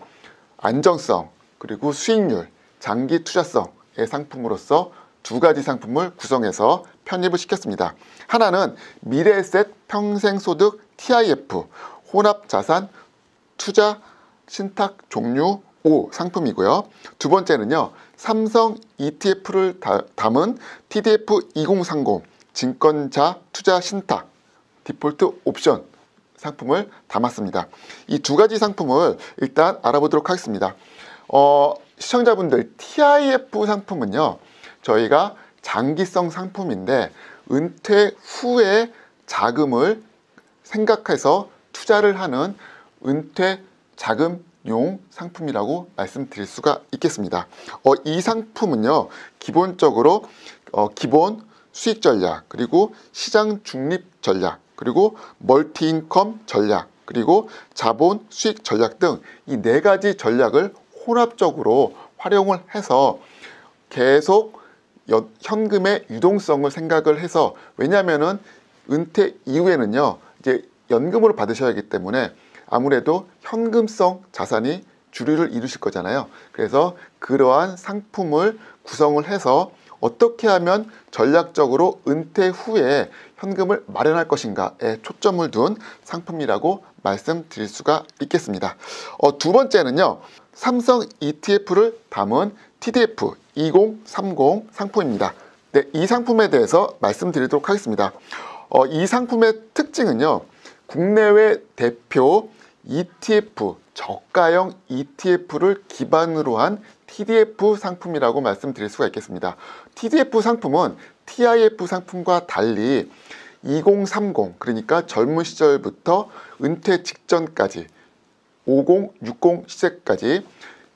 안정성 그리고 수익률, 장기 투자성의 상품으로서 두 가지 상품을 구성해서 편입을 시켰습니다. 하나는 미래에셋 평생소득 TIF 혼합자산 투자 신탁 종류 5 상품이고요. 두 번째는요, 삼성 ETF를 담은 TDF 2030 증권자 투자 신탁 디폴트 옵션 상품을 담았습니다. 이 두 가지 상품을 일단 알아보도록 하겠습니다. 시청자분들, TIF 상품은요, 저희가 장기성 상품인데 은퇴 후에 자금을 생각해서 투자를 하는 은퇴 자금용 상품이라고 말씀드릴 수가 있겠습니다. 이 상품은요, 기본적으로 기본 수익 전략, 그리고 시장 중립 전략, 그리고 멀티인컴 전략, 그리고 자본 수익 전략 등 이 네 가지 전략을 혼합적으로 활용을 해서 계속 현금의 유동성을 생각을 해서, 왜냐하면은 은퇴 이후에는요, 이제 연금으로 받으셔야 하기 때문에 아무래도 현금성 자산이 주류를 이루실 거잖아요. 그래서 그러한 상품을 구성을 해서 어떻게 하면 전략적으로 은퇴 후에 현금을 마련할 것인가에 초점을 둔 상품이라고 말씀드릴 수가 있겠습니다. 두 번째는요, 삼성 ETF를 담은 TDF 2030 상품입니다. 네, 이 상품에 대해서 말씀드리도록 하겠습니다. 이 상품의 특징은요, 국내외 대표 ETF, 저가형 ETF를 기반으로 한 TDF 상품이라고 말씀드릴 수가 있겠습니다. TDF 상품은 TIF 상품과 달리 2030, 그러니까 젊은 시절부터 은퇴 직전까지 50, 60 시세까지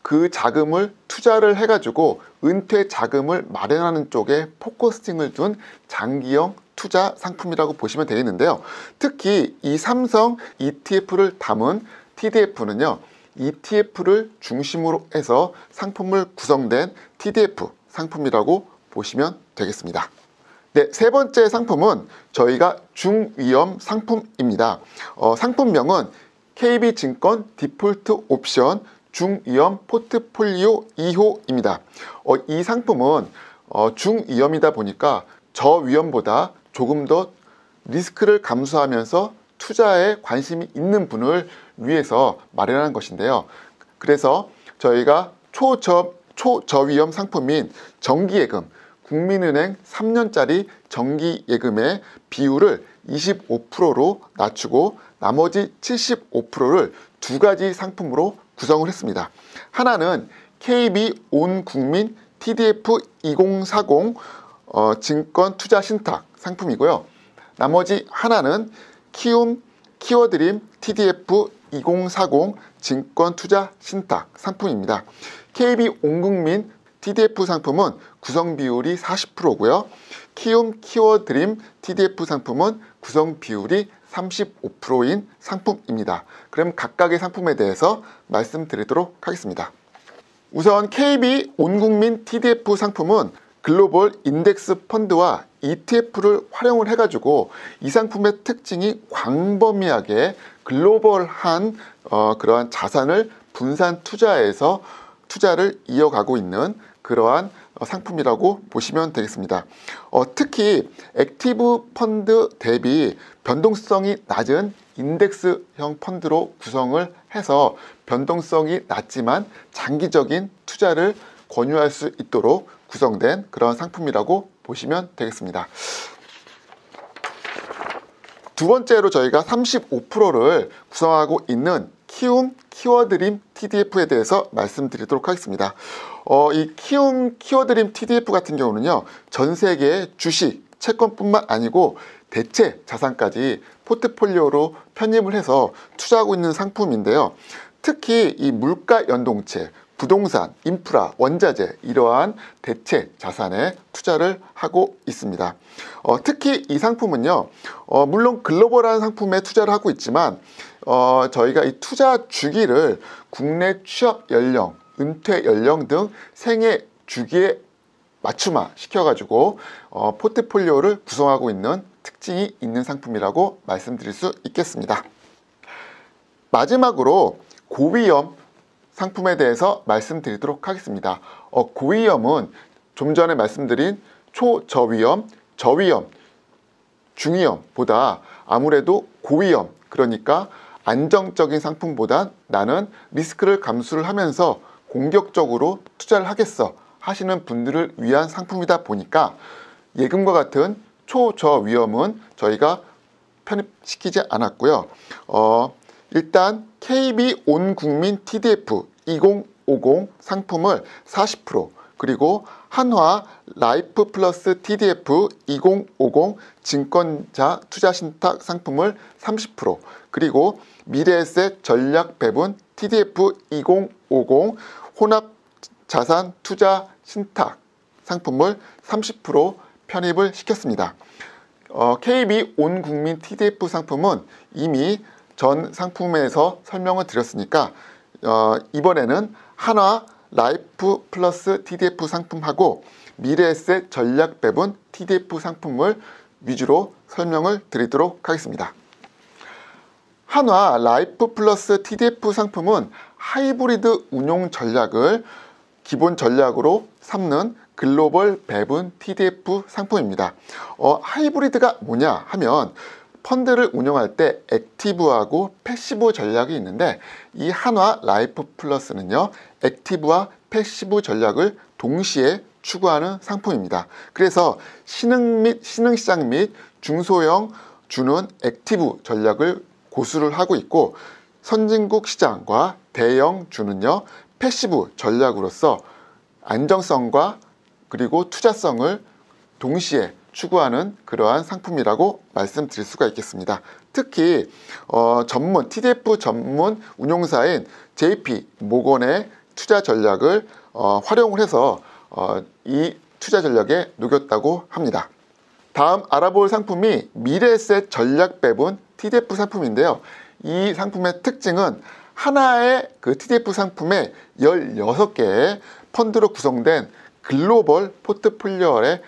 그 자금을 투자를 해가지고 은퇴 자금을 마련하는 쪽에 포커싱을 둔 장기형 투자 상품이라고 보시면 되겠는데요. 특히 이 삼성 ETF를 담은 TDF는요, ETF를 중심으로 해서 상품을 구성된 TDF 상품이라고 보시면 되겠습니다. 네, 세 번째 상품은 저희가 중위험 상품입니다. 상품명은 KB증권 디폴트 옵션 중위험 포트폴리오 2호입니다. 이 상품은 중위험이다 보니까 저위험보다 조금 더 리스크를 감수하면서 투자에 관심이 있는 분을 위해서 마련한 것인데요. 그래서 저희가 초저위험 상품인 정기예금, 국민은행 3년짜리 정기예금의 비율을 25%로 낮추고 나머지 75%를 두 가지 상품으로 구성을 했습니다. 하나는 KB 온국민 TDF 2040 증권 투자 신탁 상품이고요. 나머지 하나는 키움 키워드림 TDF 2040 증권 투자 신탁 상품입니다. KB 온국민 TDF 상품은 구성 비율이 40%고요. 키움 키워드림 TDF 상품은 구성 비율이 35%인 상품입니다. 그럼 각각의 상품에 대해서 말씀드리도록 하겠습니다. 우선 KB 온국민 TDF 상품은 글로벌 인덱스 펀드와 ETF를 활용을 해가지고 이 상품의 특징이 광범위하게 글로벌한 그러한 자산을 분산 투자해서 투자를 이어가고 있는 그러한 상품이라고 보시면 되겠습니다. 특히 액티브 펀드 대비 변동성이 낮은 인덱스형 펀드로 구성을 해서 변동성이 낮지만 장기적인 투자를 권유할 수 있도록 구성된 그런 상품이라고 보시면 되겠습니다. 두 번째로 저희가 35%를 구성하고 있는 키움 키워드림 TDF에 대해서 말씀드리도록 하겠습니다. 이 키움 키워드림 TDF 같은 경우는요, 전 세계의 주식, 채권뿐만 아니고 대체 자산까지 포트폴리오로 편입을 해서 투자하고 있는 상품인데요. 특히 이 물가 연동체, 부동산, 인프라, 원자재 이러한 대체 자산에 투자를 하고 있습니다. 특히 이 상품은요, 물론 글로벌한 상품에 투자를 하고 있지만 저희가 이 투자 주기를 국내 취업 연령, 은퇴 연령 등 생애 주기에 맞춤화 시켜가지고 포트폴리오를 구성하고 있는 특징이 있는 상품이라고 말씀드릴 수 있겠습니다. 마지막으로 고위험 상품에 대해서 말씀드리도록 하겠습니다. 고위험은 좀 전에 말씀드린 초저위험, 저위험, 중위험보다 아무래도 고위험, 그러니까 안정적인 상품보단 나는 리스크를 감수를 하면서 공격적으로 투자를 하겠어 하시는 분들을 위한 상품이다 보니까 예금과 같은 초저위험은 저희가 편입시키지 않았고요. 일단 KB 온국민 TDF 2050 상품을 40%, 그리고 한화 라이프 플러스 TDF 2050 증권자 투자 신탁 상품을 30%, 그리고 미래에셋 전략 배분 TDF 2050 혼합 자산 투자 신탁 상품을 30% 편입을 시켰습니다. KB 온국민 TDF 상품은 이미 전 상품에서 설명을 드렸으니까 이번에는 한화 라이프 플러스 TDF 상품하고 미래에셋 전략 배분 TDF 상품을 위주로 설명을 드리도록 하겠습니다. 한화 라이프 플러스 TDF 상품은 하이브리드 운용 전략을 기본 전략으로 삼는 글로벌 배분 TDF 상품입니다. 하이브리드가 뭐냐 하면 펀드를 운영할 때 액티브하고 패시브 전략이 있는데 이 한화 라이프 플러스는요, 액티브와 패시브 전략을 동시에 추구하는 상품입니다. 그래서 신흥시장 및 중소형 주는 액티브 전략을 고수를 하고 있고, 선진국 시장과 대형 주는요, 패시브 전략으로서 안정성과 그리고 투자성을 동시에 추구하는 그러한 상품이라고 말씀드릴 수가 있겠습니다. 특히 TDF 전문 운용사인 JP 모건의 투자 전략을 활용을 해서 이 투자 전략에 녹였다고 합니다. 다음 알아볼 상품이 미래에셋 전략 배분 TDF 상품인데요. 이 상품의 특징은 하나의 그 TDF 상품에 16개의 펀드로 구성된 글로벌 포트폴리오에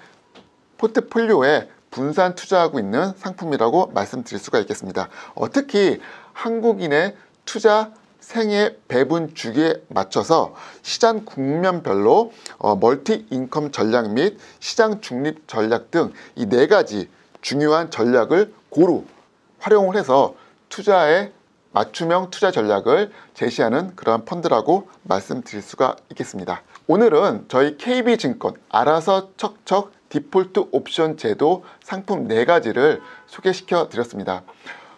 분산 투자하고 있는 상품이라고 말씀드릴 수가 있겠습니다. 특히 한국인의 투자 생애 배분 주기에 맞춰서 시장 국면별로 멀티 인컴 전략 및 시장 중립 전략 등 이 4가지 중요한 전략을 고루 활용을 해서 투자에 맞춤형 투자 전략을 제시하는 그러한 펀드라고 말씀드릴 수가 있겠습니다. 오늘은 저희 KB증권 알아서 척척 디폴트 옵션 제도 상품 4가지를 소개시켜 드렸습니다.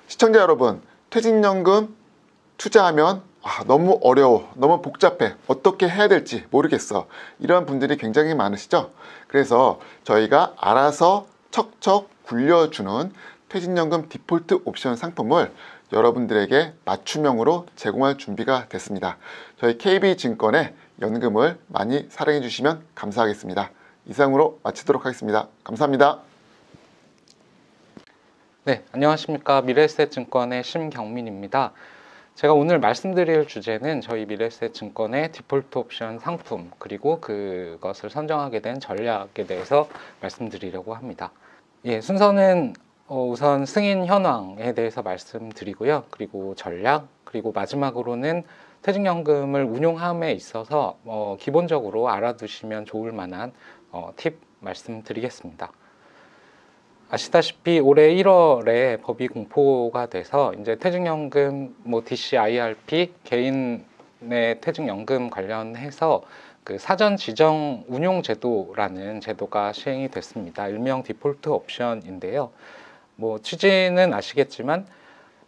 시청자 여러분, 퇴직연금 투자하면 너무 어려워, 너무 복잡해, 어떻게 해야 될지 모르겠어, 이런 분들이 굉장히 많으시죠? 그래서 저희가 알아서 척척 굴려주는 퇴직연금 디폴트 옵션 상품을 여러분들에게 맞춤형으로 제공할 준비가 됐습니다. 저희 KB증권의 연금을 많이 사랑해 주시면 감사하겠습니다. 이상으로 마치도록 하겠습니다. 감사합니다. 네, 안녕하십니까. 미래에셋증권의 심경민입니다. 제가 오늘 말씀드릴 주제는 저희 미래에셋증권의 디폴트 옵션 상품 그리고 그것을 선정하게 된 전략에 대해서 말씀드리려고 합니다. 순서는 우선 승인 현황에 대해서 말씀드리고요. 그리고 전략, 그리고 마지막으로는 퇴직연금을 운용함에 있어서 기본적으로 알아두시면 좋을 만한 팁 말씀드리겠습니다. 아시다시피 올해 1월에 법이 공포가 돼서 이제 퇴직연금, DC, IRP, 개인의 퇴직연금 관련해서 그 사전 지정 운용 제도라는 제도가 시행이 됐습니다. 일명 디폴트 옵션인데요. 취지는 아시겠지만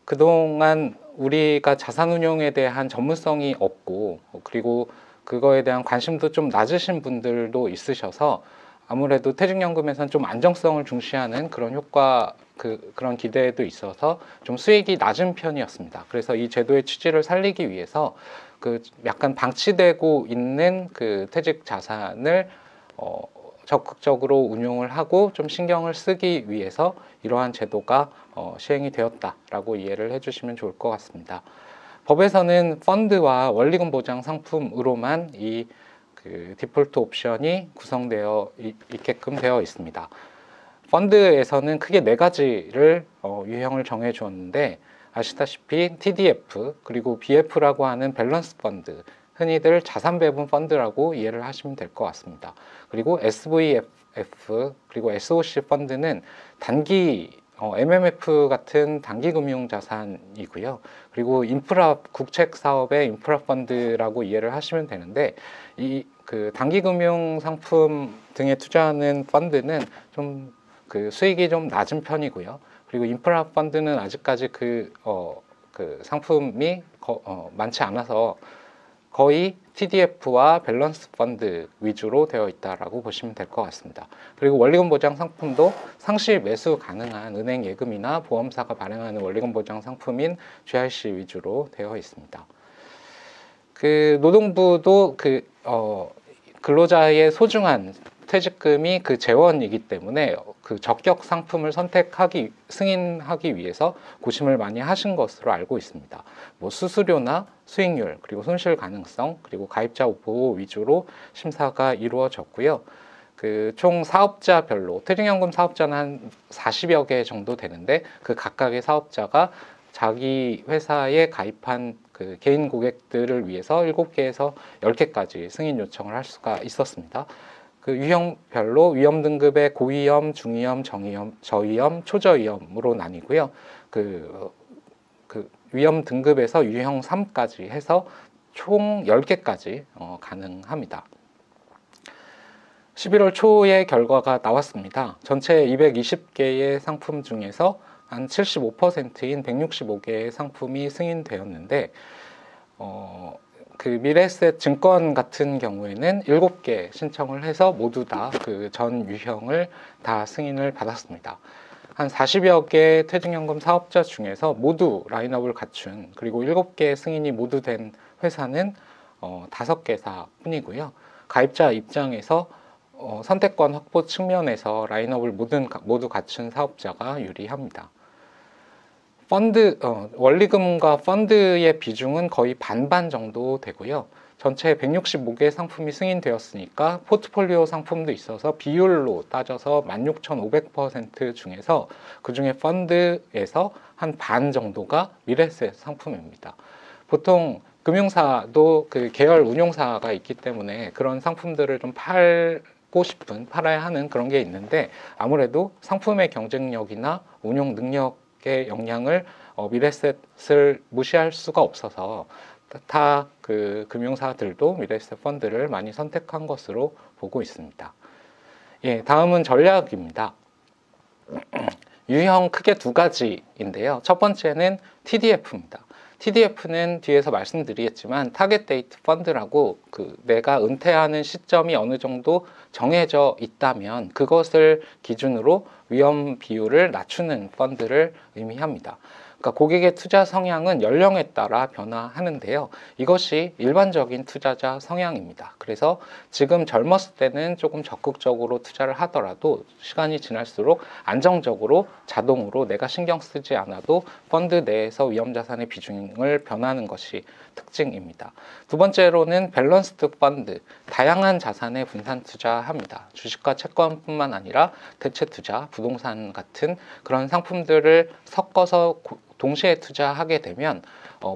그동안 우리가 자산 운용에 대한 전문성이 없고 그리고 그거에 대한 관심도 좀 낮으신 분들도 있으셔서 아무래도 퇴직연금에서는 좀 안정성을 중시하는 그런 효과, 그런 기대도 있어서 좀 수익이 낮은 편이었습니다. 그래서 이 제도의 취지를 살리기 위해서 약간 방치되고 있는 퇴직 자산을 적극적으로 운용을 하고 좀 신경을 쓰기 위해서 이러한 제도가 시행이 되었다라고 이해를 해주시면 좋을 것 같습니다. 법에서는 펀드와 원리금 보장 상품으로만 이 디폴트 옵션이 구성되어 있게끔 되어 있습니다. 펀드에서는 크게 4가지를 유형을 정해 주었는데 아시다시피 TDF 그리고 BF라고 하는 밸런스 펀드, 흔히들 자산 배분 펀드라고 이해를 하시면 될 것 같습니다. 그리고 SVF 그리고 SOC 펀드는 단기 MMF 같은 단기 금융 자산이고요. 그리고 인프라 국책 사업의 인프라 펀드라고 이해를 하시면 되는데 이 단기 금융 상품 등에 투자하는 펀드는 좀 수익이 좀 낮은 편이고요. 그리고 인프라 펀드는 아직까지 상품이 많지 않아서 거의 TDF와 밸런스 펀드 위주로 되어 있다라고 보시면 될 것 같습니다. 그리고 원리금 보장 상품도 상시 매수 가능한 은행 예금이나 보험사가 발행하는 원리금 보장 상품인 GIC 위주로 되어 있습니다. 노동부도 근로자의 소중한 퇴직금이 재원이기 때문에 적격 상품을 승인하기 위해서 고심을 많이 하신 것으로 알고 있습니다. 수수료나 수익률, 그리고 손실 가능성, 그리고 가입자 보호 위주로 심사가 이루어졌고요. 총 사업자별로 퇴직연금 사업자는 한 40여 개 정도 되는데 각각의 사업자가 자기 회사에 가입한 개인 고객들을 위해서 7개에서 10개까지 승인 요청을 할 수가 있었습니다. 유형별로 위험 등급의 고위험, 중위험, 정위험, 저위험, 초저위험으로 나뉘고요. 위험 등급에서 유형 3까지 해서 총 10개까지 가능합니다. 11월 초에 결과가 나왔습니다. 전체 220개의 상품 중에서 한 75%인 165개의 상품이 승인되었는데 미래에셋 증권 같은 경우에는 7개 신청을 해서 모두 다 전 유형을 다 승인을 받았습니다. 한 40여 개 퇴직연금 사업자 중에서 모두 라인업을 갖춘 그리고 7개 승인이 모두 된 회사는 5개사 뿐이고요. 가입자 입장에서 선택권 확보 측면에서 라인업을 모두 갖춘 사업자가 유리합니다. 원리금과 펀드의 비중은 거의 반반 정도 되고요. 전체 165개 상품이 승인되었으니까 포트폴리오 상품도 있어서 비율로 따져서 16,500% 중에서 그중에 펀드에서 한 반 정도가 미래에셋 상품입니다. 보통 금융사도 그 계열 운용사가 있기 때문에 그런 상품들을 좀 팔고 싶은, 팔아야 하는 그런 게 있는데, 아무래도 상품의 경쟁력이나 운용 능력의 영향을 미래에셋을 무시할 수가 없어서 다 그 금융사들도 미래에셋 펀드를 많이 선택한 것으로 보고 있습니다. 예, 다음은 전략입니다. 유형 크게 두 가지인데요. 첫 번째는 TDF입니다. TDF는 뒤에서 말씀드리겠지만 타겟 데이트 펀드라고, 내가 은퇴하는 시점이 어느 정도 정해져 있다면 그것을 기준으로 위험 비율을 낮추는 펀드를 의미합니다. 그러니까 고객의 투자 성향은 연령에 따라 변화하는데요. 이것이 일반적인 투자자 성향입니다. 그래서 지금 젊었을 때는 조금 적극적으로 투자를 하더라도 시간이 지날수록 안정적으로 자동으로 내가 신경 쓰지 않아도 펀드 내에서 위험자산의 비중을 변하는 것이 특징입니다. 두 번째로는 밸런스드 펀드, 다양한 자산에 분산 투자합니다. 주식과 채권뿐만 아니라 대체 투자, 부동산 같은 그런 상품들을 섞어서 동시에 투자하게 되면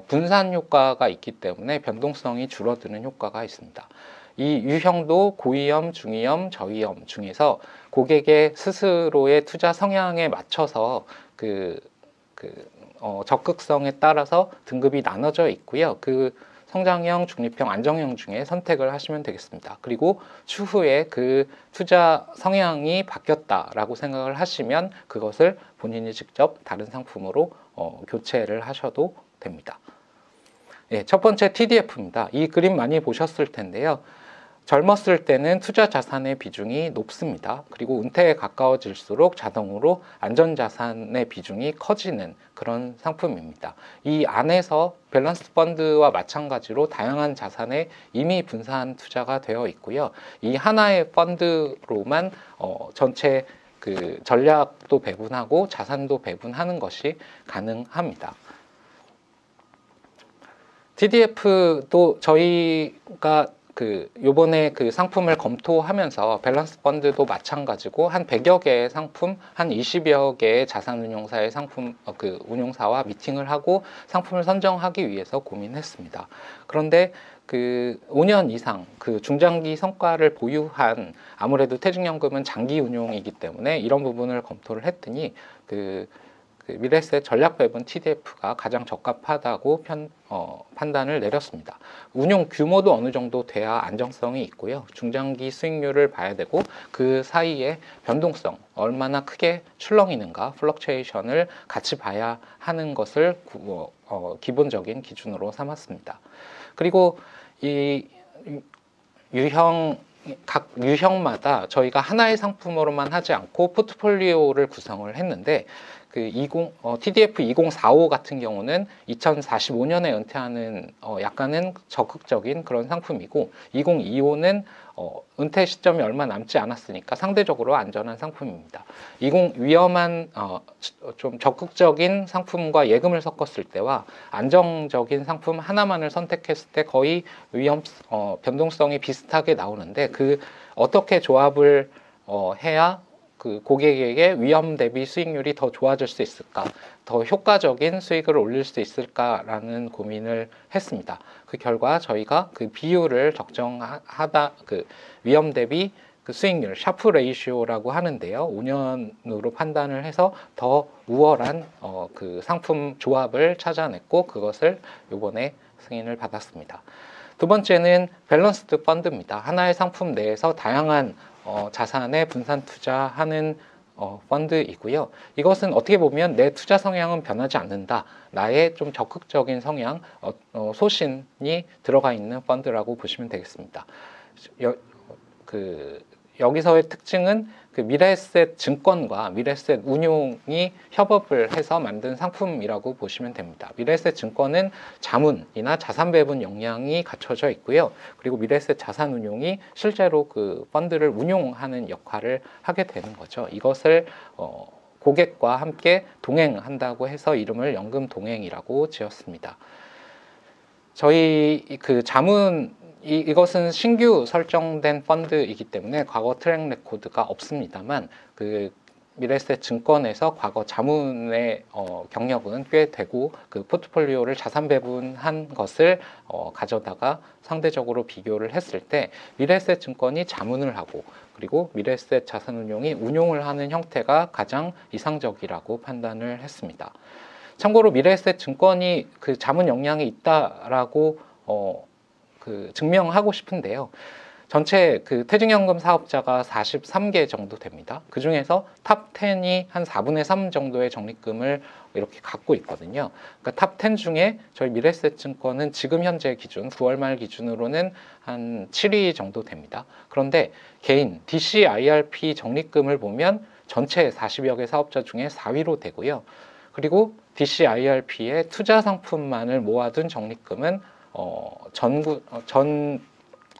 분산 효과가 있기 때문에 변동성이 줄어드는 효과가 있습니다. 이 유형도 고위험, 중위험, 저위험 중에서 고객의 스스로의 투자 성향에 맞춰서 적극성에 따라서 등급이 나눠져 있고요. 그 성장형, 중립형, 안정형 중에 선택을 하시면 되겠습니다. 그리고 추후에 그 투자 성향이 바뀌었다라고 생각을 하시면 그것을 본인이 직접 다른 상품으로 교체를 하셔도 됩니다. 예, 첫 번째 TDF입니다. 이 그림 많이 보셨을 텐데요. 젊었을 때는 투자 자산의 비중이 높습니다. 그리고 은퇴에 가까워질수록 자동으로 안전자산의 비중이 커지는 그런 상품입니다. 이 안에서 밸런스 펀드와 마찬가지로 다양한 자산에 이미 분산 투자가 되어 있고요. 이 하나의 펀드로만 전체 그 전략도 배분하고 자산도 배분하는 것이 가능합니다. TDF도 저희가 요번에 그 상품을 검토하면서 밸런스 펀드도 마찬가지고 한 100여 개의 상품, 한 20여 개의 자산운용사의 상품, 운용사와 미팅을 하고 상품을 선정하기 위해서 고민했습니다. 그런데 5년 이상 중장기 성과를 보유한, 아무래도 퇴직연금은 장기 운용이기 때문에 이런 부분을 검토를 했더니 미래에셋 전략배분 TDF가 가장 적합하다고 판단을 내렸습니다. 운용 규모도 어느 정도 돼야 안정성이 있고요. 중장기 수익률을 봐야 되고 그 사이에 변동성, 얼마나 크게 출렁이는가, 플럭츄에이션을 같이 봐야 하는 것을 기본적인 기준으로 삼았습니다. 그리고 각 유형마다 저희가 하나의 상품으로만 하지 않고 포트폴리오를 구성을 했는데 TDF 2045 같은 경우는 2045년에 은퇴하는 약간은 적극적인 그런 상품이고, 2025는 은퇴 시점이 얼마 남지 않았으니까 상대적으로 안전한 상품입니다. 위험한 좀 적극적인 상품과 예금을 섞었을 때와 안정적인 상품 하나만을 선택했을 때 거의 변동성이 비슷하게 나오는데, 어떻게 조합을 해야 고객에게 위험 대비 수익률이 더 좋아질 수 있을까, 더 효과적인 수익을 올릴 수 있을까라는 고민을 했습니다. 그 결과 저희가 비율을 적정하다, 위험 대비 수익률, 샤프 레이시오라고 하는데요. 5년으로 판단을 해서 더 우월한 상품 조합을 찾아냈고 그것을 이번에 승인을 받았습니다. 두 번째는 밸런스드 펀드입니다. 하나의 상품 내에서 다양한 자산에 분산 투자하는 펀드이고요. 이것은 어떻게 보면 내 투자 성향은 변하지 않는다, 나의 좀 적극적인 성향, 소신이 들어가 있는 펀드라고 보시면 되겠습니다. 여기서의 특징은 미래에셋 증권과 미래에셋 운용이 협업을 해서 만든 상품이라고 보시면 됩니다. 미래에셋 증권은 자문이나 자산 배분 역량이 갖춰져 있고요. 그리고 미래에셋 자산 운용이 실제로 펀드를 운용하는 역할을 하게 되는 거죠. 이것을 고객과 함께 동행한다고 해서 이름을 연금 동행이라고 지었습니다. 저희 이것은 신규 설정된 펀드이기 때문에 과거 트랙 레코드가 없습니다만 미래에셋 증권에서 과거 자문의 경력은 꽤 되고 그 포트폴리오를 자산 배분한 것을 가져다가 상대적으로 비교를 했을 때 미래에셋 증권이 자문을 하고 그리고 미래에셋 자산운용이 운용을 하는 형태가 가장 이상적이라고 판단을 했습니다. 참고로 미래에셋 증권이 그 자문 역량이 있다라고 증명하고 싶은데요. 전체 그 퇴직연금 사업자가 43개 정도 됩니다. 그 중에서 탑 10이 한 4분의 3 정도의 적립금을 이렇게 갖고 있거든요. 그러니까 탑 10 중에 저희 미래에셋 증권은 지금 현재 기준 9월 말 기준으로는 한 7위 정도 됩니다. 그런데 개인 DC IRP 적립금을 보면 전체 40여 개 사업자 중에 4위로 되고요. 그리고 DC IRP의 투자 상품만을 모아둔 적립금은 전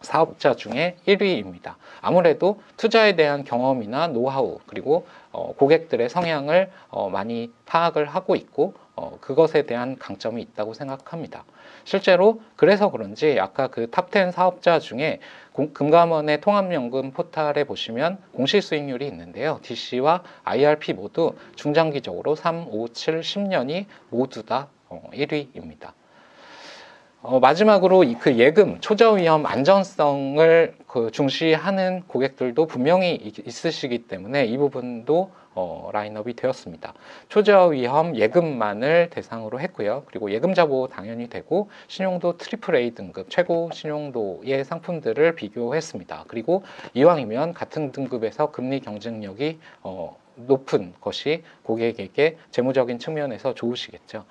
사업자 중에 1위입니다. 아무래도 투자에 대한 경험이나 노하우 그리고 고객들의 성향을 많이 파악을 하고 있고 그것에 대한 강점이 있다고 생각합니다. 실제로 그래서 그런지 아까 그 탑 10 사업자 중에 금감원의 통합연금 포탈에 보시면 공시 수익률이 있는데요. DC와 IRP 모두 중장기적으로 3, 5, 7, 10년이 모두 다 1위입니다. 마지막으로 그 예금, 초저위험 안전성을 중시하는 고객들도 분명히 있으시기 때문에 이 부분도 라인업이 되었습니다. 초저위험 예금만을 대상으로 했고요. 그리고 예금자 보호 당연히 되고 신용도 AAA 등급 최고 신용도의 상품들을 비교했습니다. 그리고 이왕이면 같은 등급에서 금리 경쟁력이 높은 것이 고객에게 재무적인 측면에서 좋으시겠죠.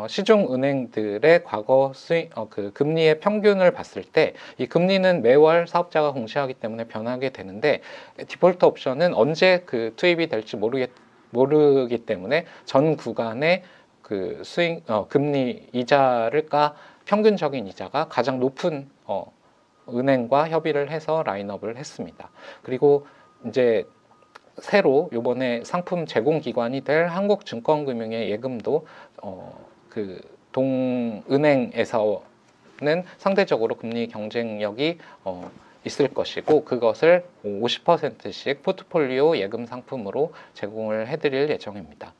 시중 은행들의 과거 수익, 금리의 평균을 봤을 때 이 금리는 매월 사업자가 공시하기 때문에 변하게 되는데 디폴트 옵션은 언제 투입이 될지 모르기 때문에 전 구간의 금리 이자를 평균적인 이자가 가장 높은 은행과 협의를 해서 라인업을 했습니다. 그리고 이제 새로 이번에 상품 제공기관이 될 한국증권금융의 예금도 동은행에서는 상대적으로 금리 경쟁력이 있을 것이고 그것을 50%씩 포트폴리오 예금 상품으로 제공을 해드릴 예정입니다.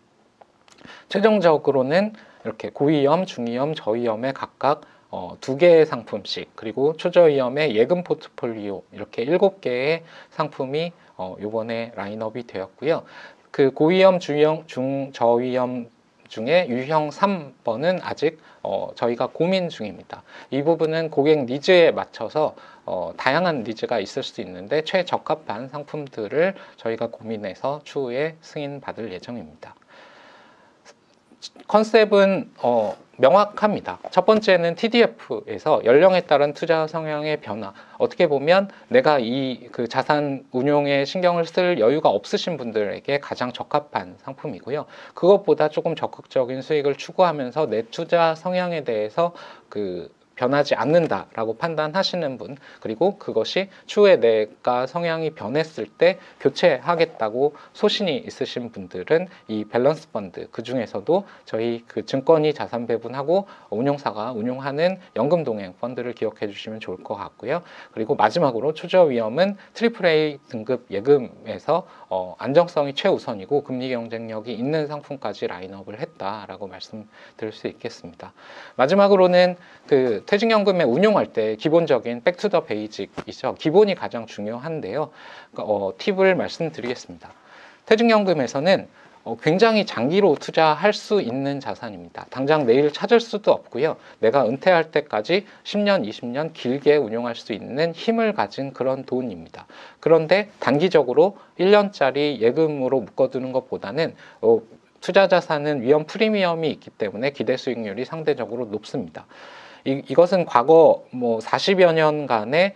최종적으로는 이렇게 고위험, 중위험, 저위험에 각각 2개의 상품씩 그리고 초저위험의 예금 포트폴리오 이렇게 7개의 상품이 이번에 라인업이 되었고요. 그 고위험, 중위험, 중저위험 중에 유형 3번은 아직 저희가 고민 중입니다. 이 부분은 고객 니즈에 맞춰서 다양한 니즈가 있을 수 있는데 최적합한 상품들을 저희가 고민해서 추후에 승인받을 예정입니다. 컨셉은 명확합니다. 첫 번째는 TDF에서 연령에 따른 투자 성향의 변화. 어떻게 보면 내가 그 자산 운용에 신경을 쓸 여유가 없으신 분들에게 가장 적합한 상품이고요. 그것보다 조금 적극적인 수익을 추구하면서 내 투자 성향에 대해서 변하지 않는다라고 판단하시는 분, 그리고 그것이 추후에 내가 성향이 변했을 때 교체하겠다고 소신이 있으신 분들은 이 밸런스 펀드, 그 중에서도 저희 증권이 자산 배분하고 운용사가 운용하는 연금 동행 펀드를 기억해 주시면 좋을 것 같고요. 그리고 마지막으로 초저위험은 AAA 등급 예금에서 안정성이 최우선이고 금리 경쟁력이 있는 상품까지 라인업을 했다라고 말씀드릴 수 있겠습니다. 마지막으로는 퇴직연금에 운용할 때 기본적인 백투더 베이직이죠. 기본이 가장 중요한데요. 팁을 말씀드리겠습니다. 퇴직연금에서는 굉장히 장기로 투자할 수 있는 자산입니다. 당장 내일 찾을 수도 없고요. 내가 은퇴할 때까지 10년, 20년 길게 운용할 수 있는 힘을 가진 그런 돈입니다. 그런데 단기적으로 1년짜리 예금으로 묶어두는 것보다는 투자 자산은 위험 프리미엄이 있기 때문에 기대 수익률이 상대적으로 높습니다. 이것은 과거 40여 년간의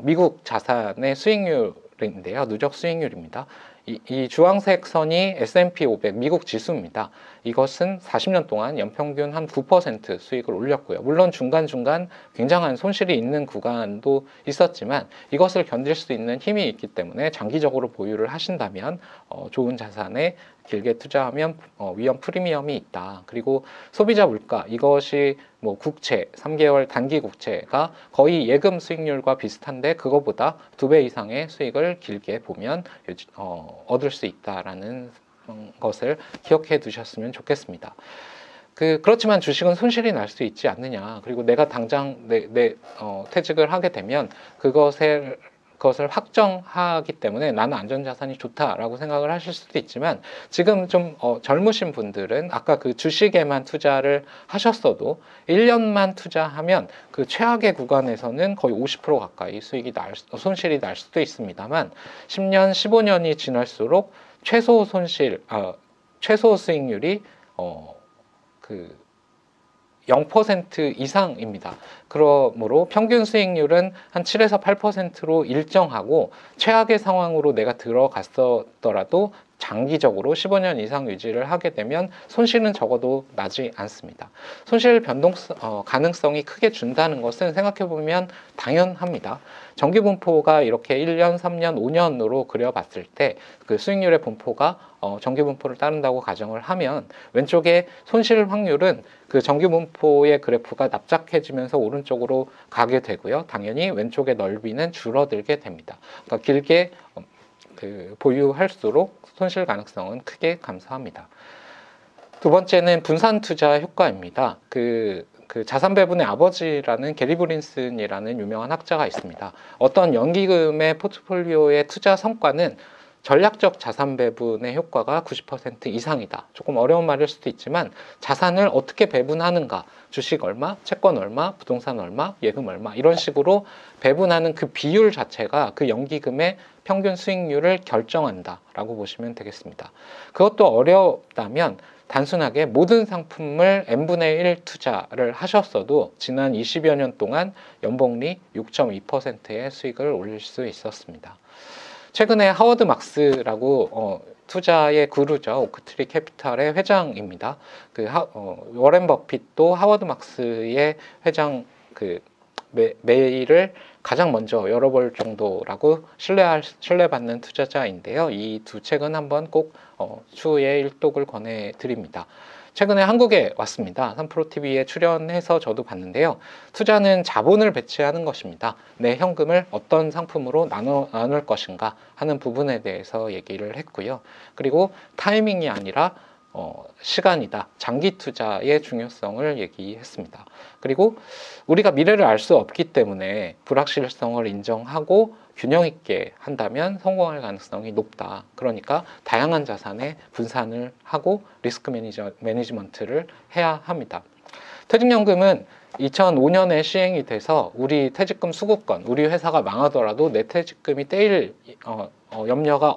미국 자산의 수익률인데요. 누적 수익률입니다. 이 주황색 선이 S&P 500 미국 지수입니다. 이것은 40년 동안 연평균 한 9% 수익을 올렸고요. 물론 중간중간 굉장한 손실이 있는 구간도 있었지만 이것을 견딜 수 있는 힘이 있기 때문에 장기적으로 보유를 하신다면 좋은 자산에 길게 투자하면 위험 프리미엄이 있다. 그리고 소비자 물가, 이것이 국채, 3개월 단기 국채가 거의 예금 수익률과 비슷한데 그거보다 2배 이상의 수익을 길게 보면 얻을 수 있다라는 것을 기억해 두셨으면 좋겠습니다. 그렇지만 주식은 손실이 날 수 있지 않느냐. 그리고 내가 당장 퇴직을 하게 되면 그것을 확정하기 때문에 나는 안전자산이 좋다라고 생각을 하실 수도 있지만, 지금 좀 젊으신 분들은 아까 그 주식에만 투자를 하셨어도 1년만 투자하면 그 최악의 구간에서는 거의 50% 가까이 손실이 날 수도 있습니다만, 10년, 15년이 지날수록 최소 수익률이 0% 이상입니다. 그러므로 평균 수익률은 한 7에서 8%로 일정하고, 최악의 상황으로 내가 들어갔더라도 장기적으로 15년 이상 유지를 하게 되면 손실은 적어도 나지 않습니다. 손실 가능성이 크게 준다는 것은 생각해보면 당연합니다. 정기분포가 이렇게 1년, 3년, 5년으로 그려봤을 때 그 수익률의 분포가 정기분포를 따른다고 가정을 하면, 왼쪽의 손실 확률은 그 정기분포의 그래프가 납작해지면서 오른쪽으로 가게 되고요. 당연히 왼쪽의 넓이는 줄어들게 됩니다. 그러니까 길게 보유할수록 손실 가능성은 크게 감소합니다. 두 번째는 분산 투자 효과입니다. 그 자산 배분의 아버지라는 게리 브린슨이라는 유명한 학자가 있습니다. 어떤 연기금의 포트폴리오의 투자 성과는 전략적 자산 배분의 효과가 90% 이상이다. 조금 어려운 말일 수도 있지만, 자산을 어떻게 배분하는가, 주식 얼마, 채권 얼마, 부동산 얼마, 예금 얼마, 이런 식으로 배분하는 그 비율 자체가 그 연기금의 평균 수익률을 결정한다라고 보시면 되겠습니다. 그것도 어렵다면 단순하게 모든 상품을 n분의 1 투자를 하셨어도 지난 20여 년 동안 연복리 6.2%의 수익을 올릴 수 있었습니다. 최근에 하워드 막스라고 투자의 구루죠. 오크트리 캐피탈의 회장입니다. 워렌 버핏도 하워드 막스의 회장 메일을 가장 먼저 열어볼 정도라고 신뢰받는 투자자인데요. 이 두 책은 한번 꼭 추후에 일독을 권해드립니다. 최근에 한국에 왔습니다. 3프로TV에 출연해서 저도 봤는데요. 투자는 자본을 배치하는 것입니다. 내 현금을 어떤 상품으로 나눌 것인가 하는 부분에 대해서 얘기를 했고요. 그리고 타이밍이 아니라 시간이다. 장기 투자의 중요성을 얘기했습니다. 그리고 우리가 미래를 알 수 없기 때문에 불확실성을 인정하고 균형 있게 한다면 성공할 가능성이 높다. 그러니까 다양한 자산에 분산을 하고 리스크 매니지먼트를 해야 합니다. 퇴직연금은 2005년에 시행이 돼서 우리 퇴직금 수급권, 우리 회사가 망하더라도 내 퇴직금이 떼일 염려가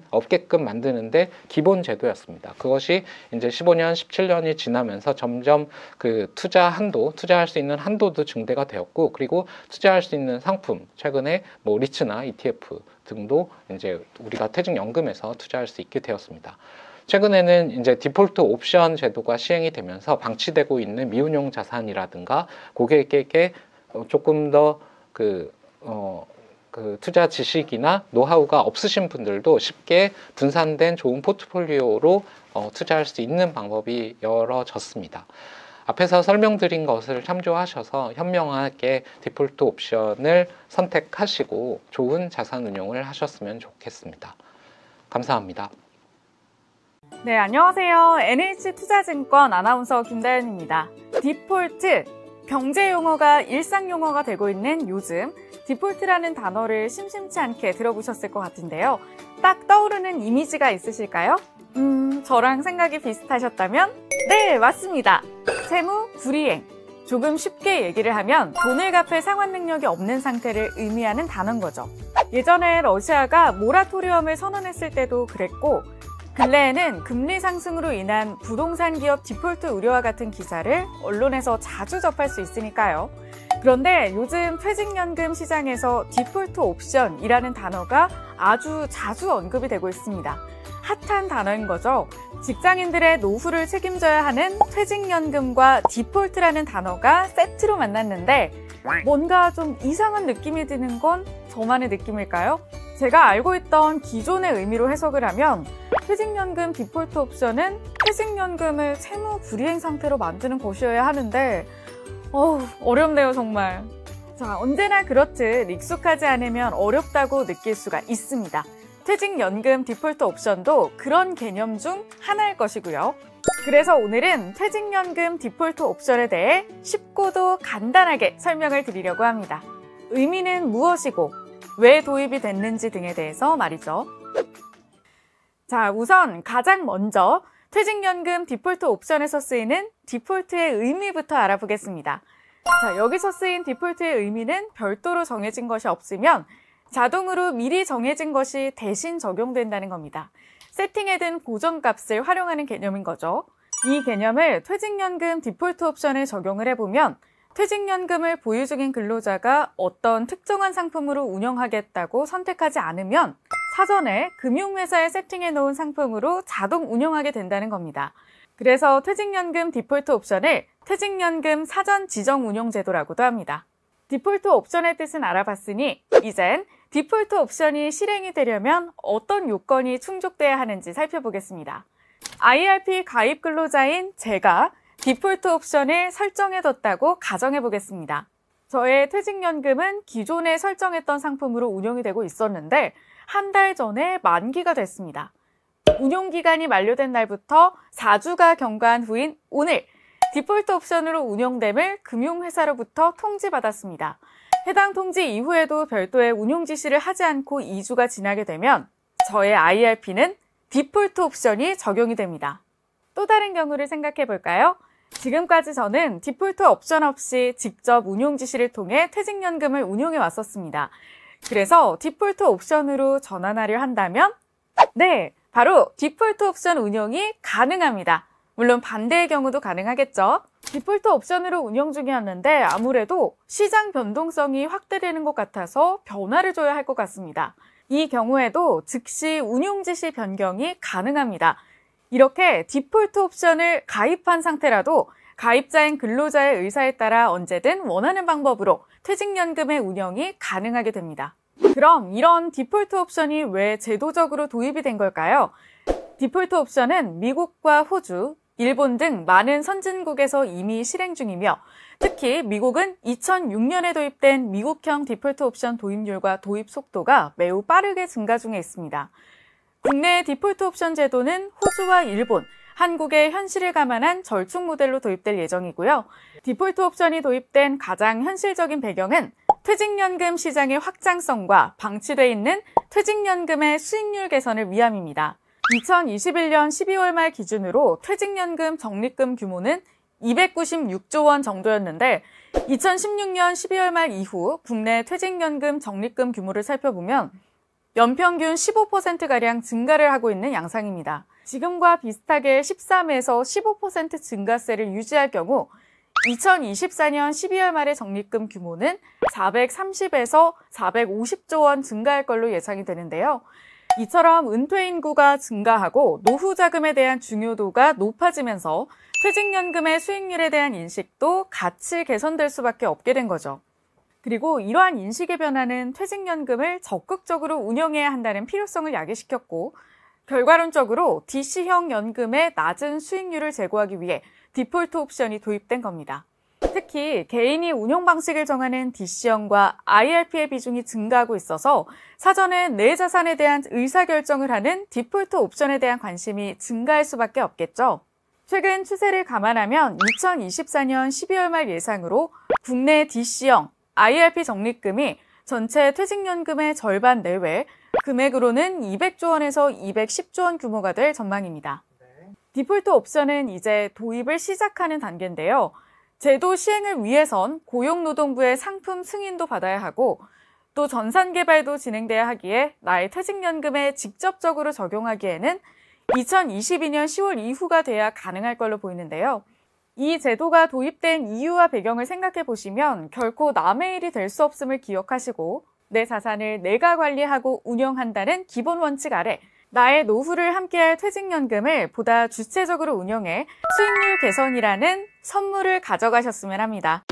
없게끔 만드는데 기본 제도였습니다. 그것이 이제 15년, 17년이 지나면서 점점 그 투자할 수 있는 한도도 증대가 되었고, 그리고 투자할 수 있는 상품, 최근에 리츠나 ETF 등도 이제 우리가 퇴직연금에서 투자할 수 있게 되었습니다. 최근에는 이제 디폴트 옵션 제도가 시행이 되면서 방치되고 있는 미운용 자산이라든가 고객에게 조금 더 투자 지식이나 노하우가 없으신 분들도 쉽게 분산된 좋은 포트폴리오로 투자할 수 있는 방법이 열어졌습니다. 앞에서 설명드린 것을 참조하셔서 현명하게 디폴트 옵션을 선택하시고 좋은 자산 운용을 하셨으면 좋겠습니다. 감사합니다. 네, 안녕하세요. NH투자증권 아나운서 김다연입니다. 디폴트, 경제 용어가 일상 용어가 되고 있는 요즘, 디폴트라는 단어를 심심치 않게 들어보셨을 것 같은데요. 딱 떠오르는 이미지가 있으실까요? 저랑 생각이 비슷하셨다면? 네, 맞습니다. 채무 불이행. 조금 쉽게 얘기를 하면 돈을 갚을 상환 능력이 없는 상태를 의미하는 단어인 거죠. 예전에 러시아가 모라토리엄을 선언했을 때도 그랬고, 근래에는 금리 상승으로 인한 부동산 기업 디폴트 우려와 같은 기사를 언론에서 자주 접할 수 있으니까요. 그런데 요즘 퇴직연금 시장에서 디폴트 옵션이라는 단어가 아주 자주 언급이 되고 있습니다. 핫한 단어인 거죠. 직장인들의 노후를 책임져야 하는 퇴직연금과 디폴트라는 단어가 세트로 만났는데 뭔가 좀 이상한 느낌이 드는 건 저만의 느낌일까요? 제가 알고 있던 기존의 의미로 해석을 하면 퇴직연금 디폴트 옵션은 퇴직연금을 채무 불이행 상태로 만드는 것이어야 하는데 어렵네요, 정말. 자, 언제나 그렇듯 익숙하지 않으면 어렵다고 느낄 수가 있습니다. 퇴직연금 디폴트 옵션도 그런 개념 중 하나일 것이고요. 그래서 오늘은 퇴직연금 디폴트 옵션에 대해 쉽고도 간단하게 설명을 드리려고 합니다. 의미는 무엇이고 왜 도입이 됐는지 등에 대해서 말이죠. 자, 우선 가장 먼저 퇴직연금 디폴트 옵션에서 쓰이는 디폴트의 의미부터 알아보겠습니다. 자, 여기서 쓰인 디폴트의 의미는 별도로 정해진 것이 없으면 자동으로 미리 정해진 것이 대신 적용된다는 겁니다. 세팅해둔 고정값을 활용하는 개념인 거죠. 이 개념을 퇴직연금 디폴트 옵션에 적용을 해보면 퇴직연금을 보유 중인 근로자가 어떤 특정한 상품으로 운영하겠다고 선택하지 않으면 사전에 금융회사에 세팅해 놓은 상품으로 자동 운영하게 된다는 겁니다. 그래서 퇴직연금 디폴트 옵션을 퇴직연금 사전 지정 운용 제도라고도 합니다. 디폴트 옵션의 뜻은 알아봤으니 이젠 디폴트 옵션이 실행이 되려면 어떤 요건이 충족돼야 하는지 살펴보겠습니다. IRP 가입 근로자인 제가 디폴트 옵션을 설정해뒀다고 가정해보겠습니다. 저의 퇴직연금은 기존에 설정했던 상품으로 운용이 되고 있었는데 한 달 전에 만기가 됐습니다. 운용기간이 만료된 날부터 4주가 경과한 후인 오늘 디폴트 옵션으로 운용됨을 금융회사로부터 통지받았습니다. 해당 통지 이후에도 별도의 운용 지시를 하지 않고 2주가 지나게 되면 저의 IRP는 디폴트 옵션이 적용이 됩니다. 또 다른 경우를 생각해 볼까요? 지금까지 저는 디폴트 옵션 없이 직접 운용 지시를 통해 퇴직연금을 운용해 왔었습니다. 그래서 디폴트 옵션으로 전환하려 한다면 네, 바로 디폴트 옵션 운용이 가능합니다. 물론 반대의 경우도 가능하겠죠. 디폴트 옵션으로 운영 중이었는데 아무래도 시장 변동성이 확대되는 것 같아서 변화를 줘야 할 것 같습니다. 이 경우에도 즉시 운용 지시 변경이 가능합니다. 이렇게 디폴트 옵션을 가입한 상태라도 가입자인 근로자의 의사에 따라 언제든 원하는 방법으로 퇴직연금의 운영이 가능하게 됩니다. 그럼 이런 디폴트 옵션이 왜 제도적으로 도입이 된 걸까요? 디폴트 옵션은 미국과 호주, 일본 등 많은 선진국에서 이미 실행 중이며 특히 미국은 2006년에 도입된 미국형 디폴트 옵션 도입률과 도입 속도가 매우 빠르게 증가 중에 있습니다. 국내 디폴트 옵션 제도는 호주와 일본, 한국의 현실을 감안한 절충 모델로 도입될 예정이고요. 디폴트 옵션이 도입된 가장 현실적인 배경은 퇴직연금 시장의 확장성과 방치되어 있는 퇴직연금의 수익률 개선을 위함입니다. 2021년 12월 말 기준으로 퇴직연금 적립금 규모는 296조 원 정도였는데 2016년 12월 말 이후 국내 퇴직연금 적립금 규모를 살펴보면 연평균 15%가량 증가를 하고 있는 양상입니다. 지금과 비슷하게 13에서 15% 증가세를 유지할 경우 2024년 12월 말의 적립금 규모는 430에서 450조 원 증가할 걸로 예상이 되는데요. 이처럼 은퇴 인구가 증가하고 노후 자금에 대한 중요도가 높아지면서 퇴직연금의 수익률에 대한 인식도 같이 개선될 수밖에 없게 된 거죠. 그리고 이러한 인식의 변화는 퇴직연금을 적극적으로 운영해야 한다는 필요성을 야기시켰고 결과론적으로 DC형 연금의 낮은 수익률을 제고하기 위해 디폴트 옵션이 도입된 겁니다. 특히 개인이 운용 방식을 정하는 DC형과 IRP의 비중이 증가하고 있어서 사전에 내 자산에 대한 의사결정을 하는 디폴트 옵션에 대한 관심이 증가할 수밖에 없겠죠. 최근 추세를 감안하면 2024년 12월 말 예상으로 국내 DC형, IRP 적립금이 전체 퇴직연금의 절반 내외, 금액으로는 200조 원에서 210조 원 규모가 될 전망입니다. 디폴트 옵션은 이제 도입을 시작하는 단계인데요. 제도 시행을 위해선 고용노동부의 상품 승인도 받아야 하고 또 전산 개발도 진행돼야 하기에 나의 퇴직연금에 직접적으로 적용하기에는 2022년 10월 이후가 돼야 가능할 걸로 보이는데요. 이 제도가 도입된 이유와 배경을 생각해 보시면 결코 남의 일이 될 수 없음을 기억하시고 내 자산을 내가 관리하고 운영한다는 기본 원칙 아래 나의 노후를 함께할 퇴직연금을 보다 주체적으로 운영해 수익률 개선이라는 선물을 가져가셨으면 합니다.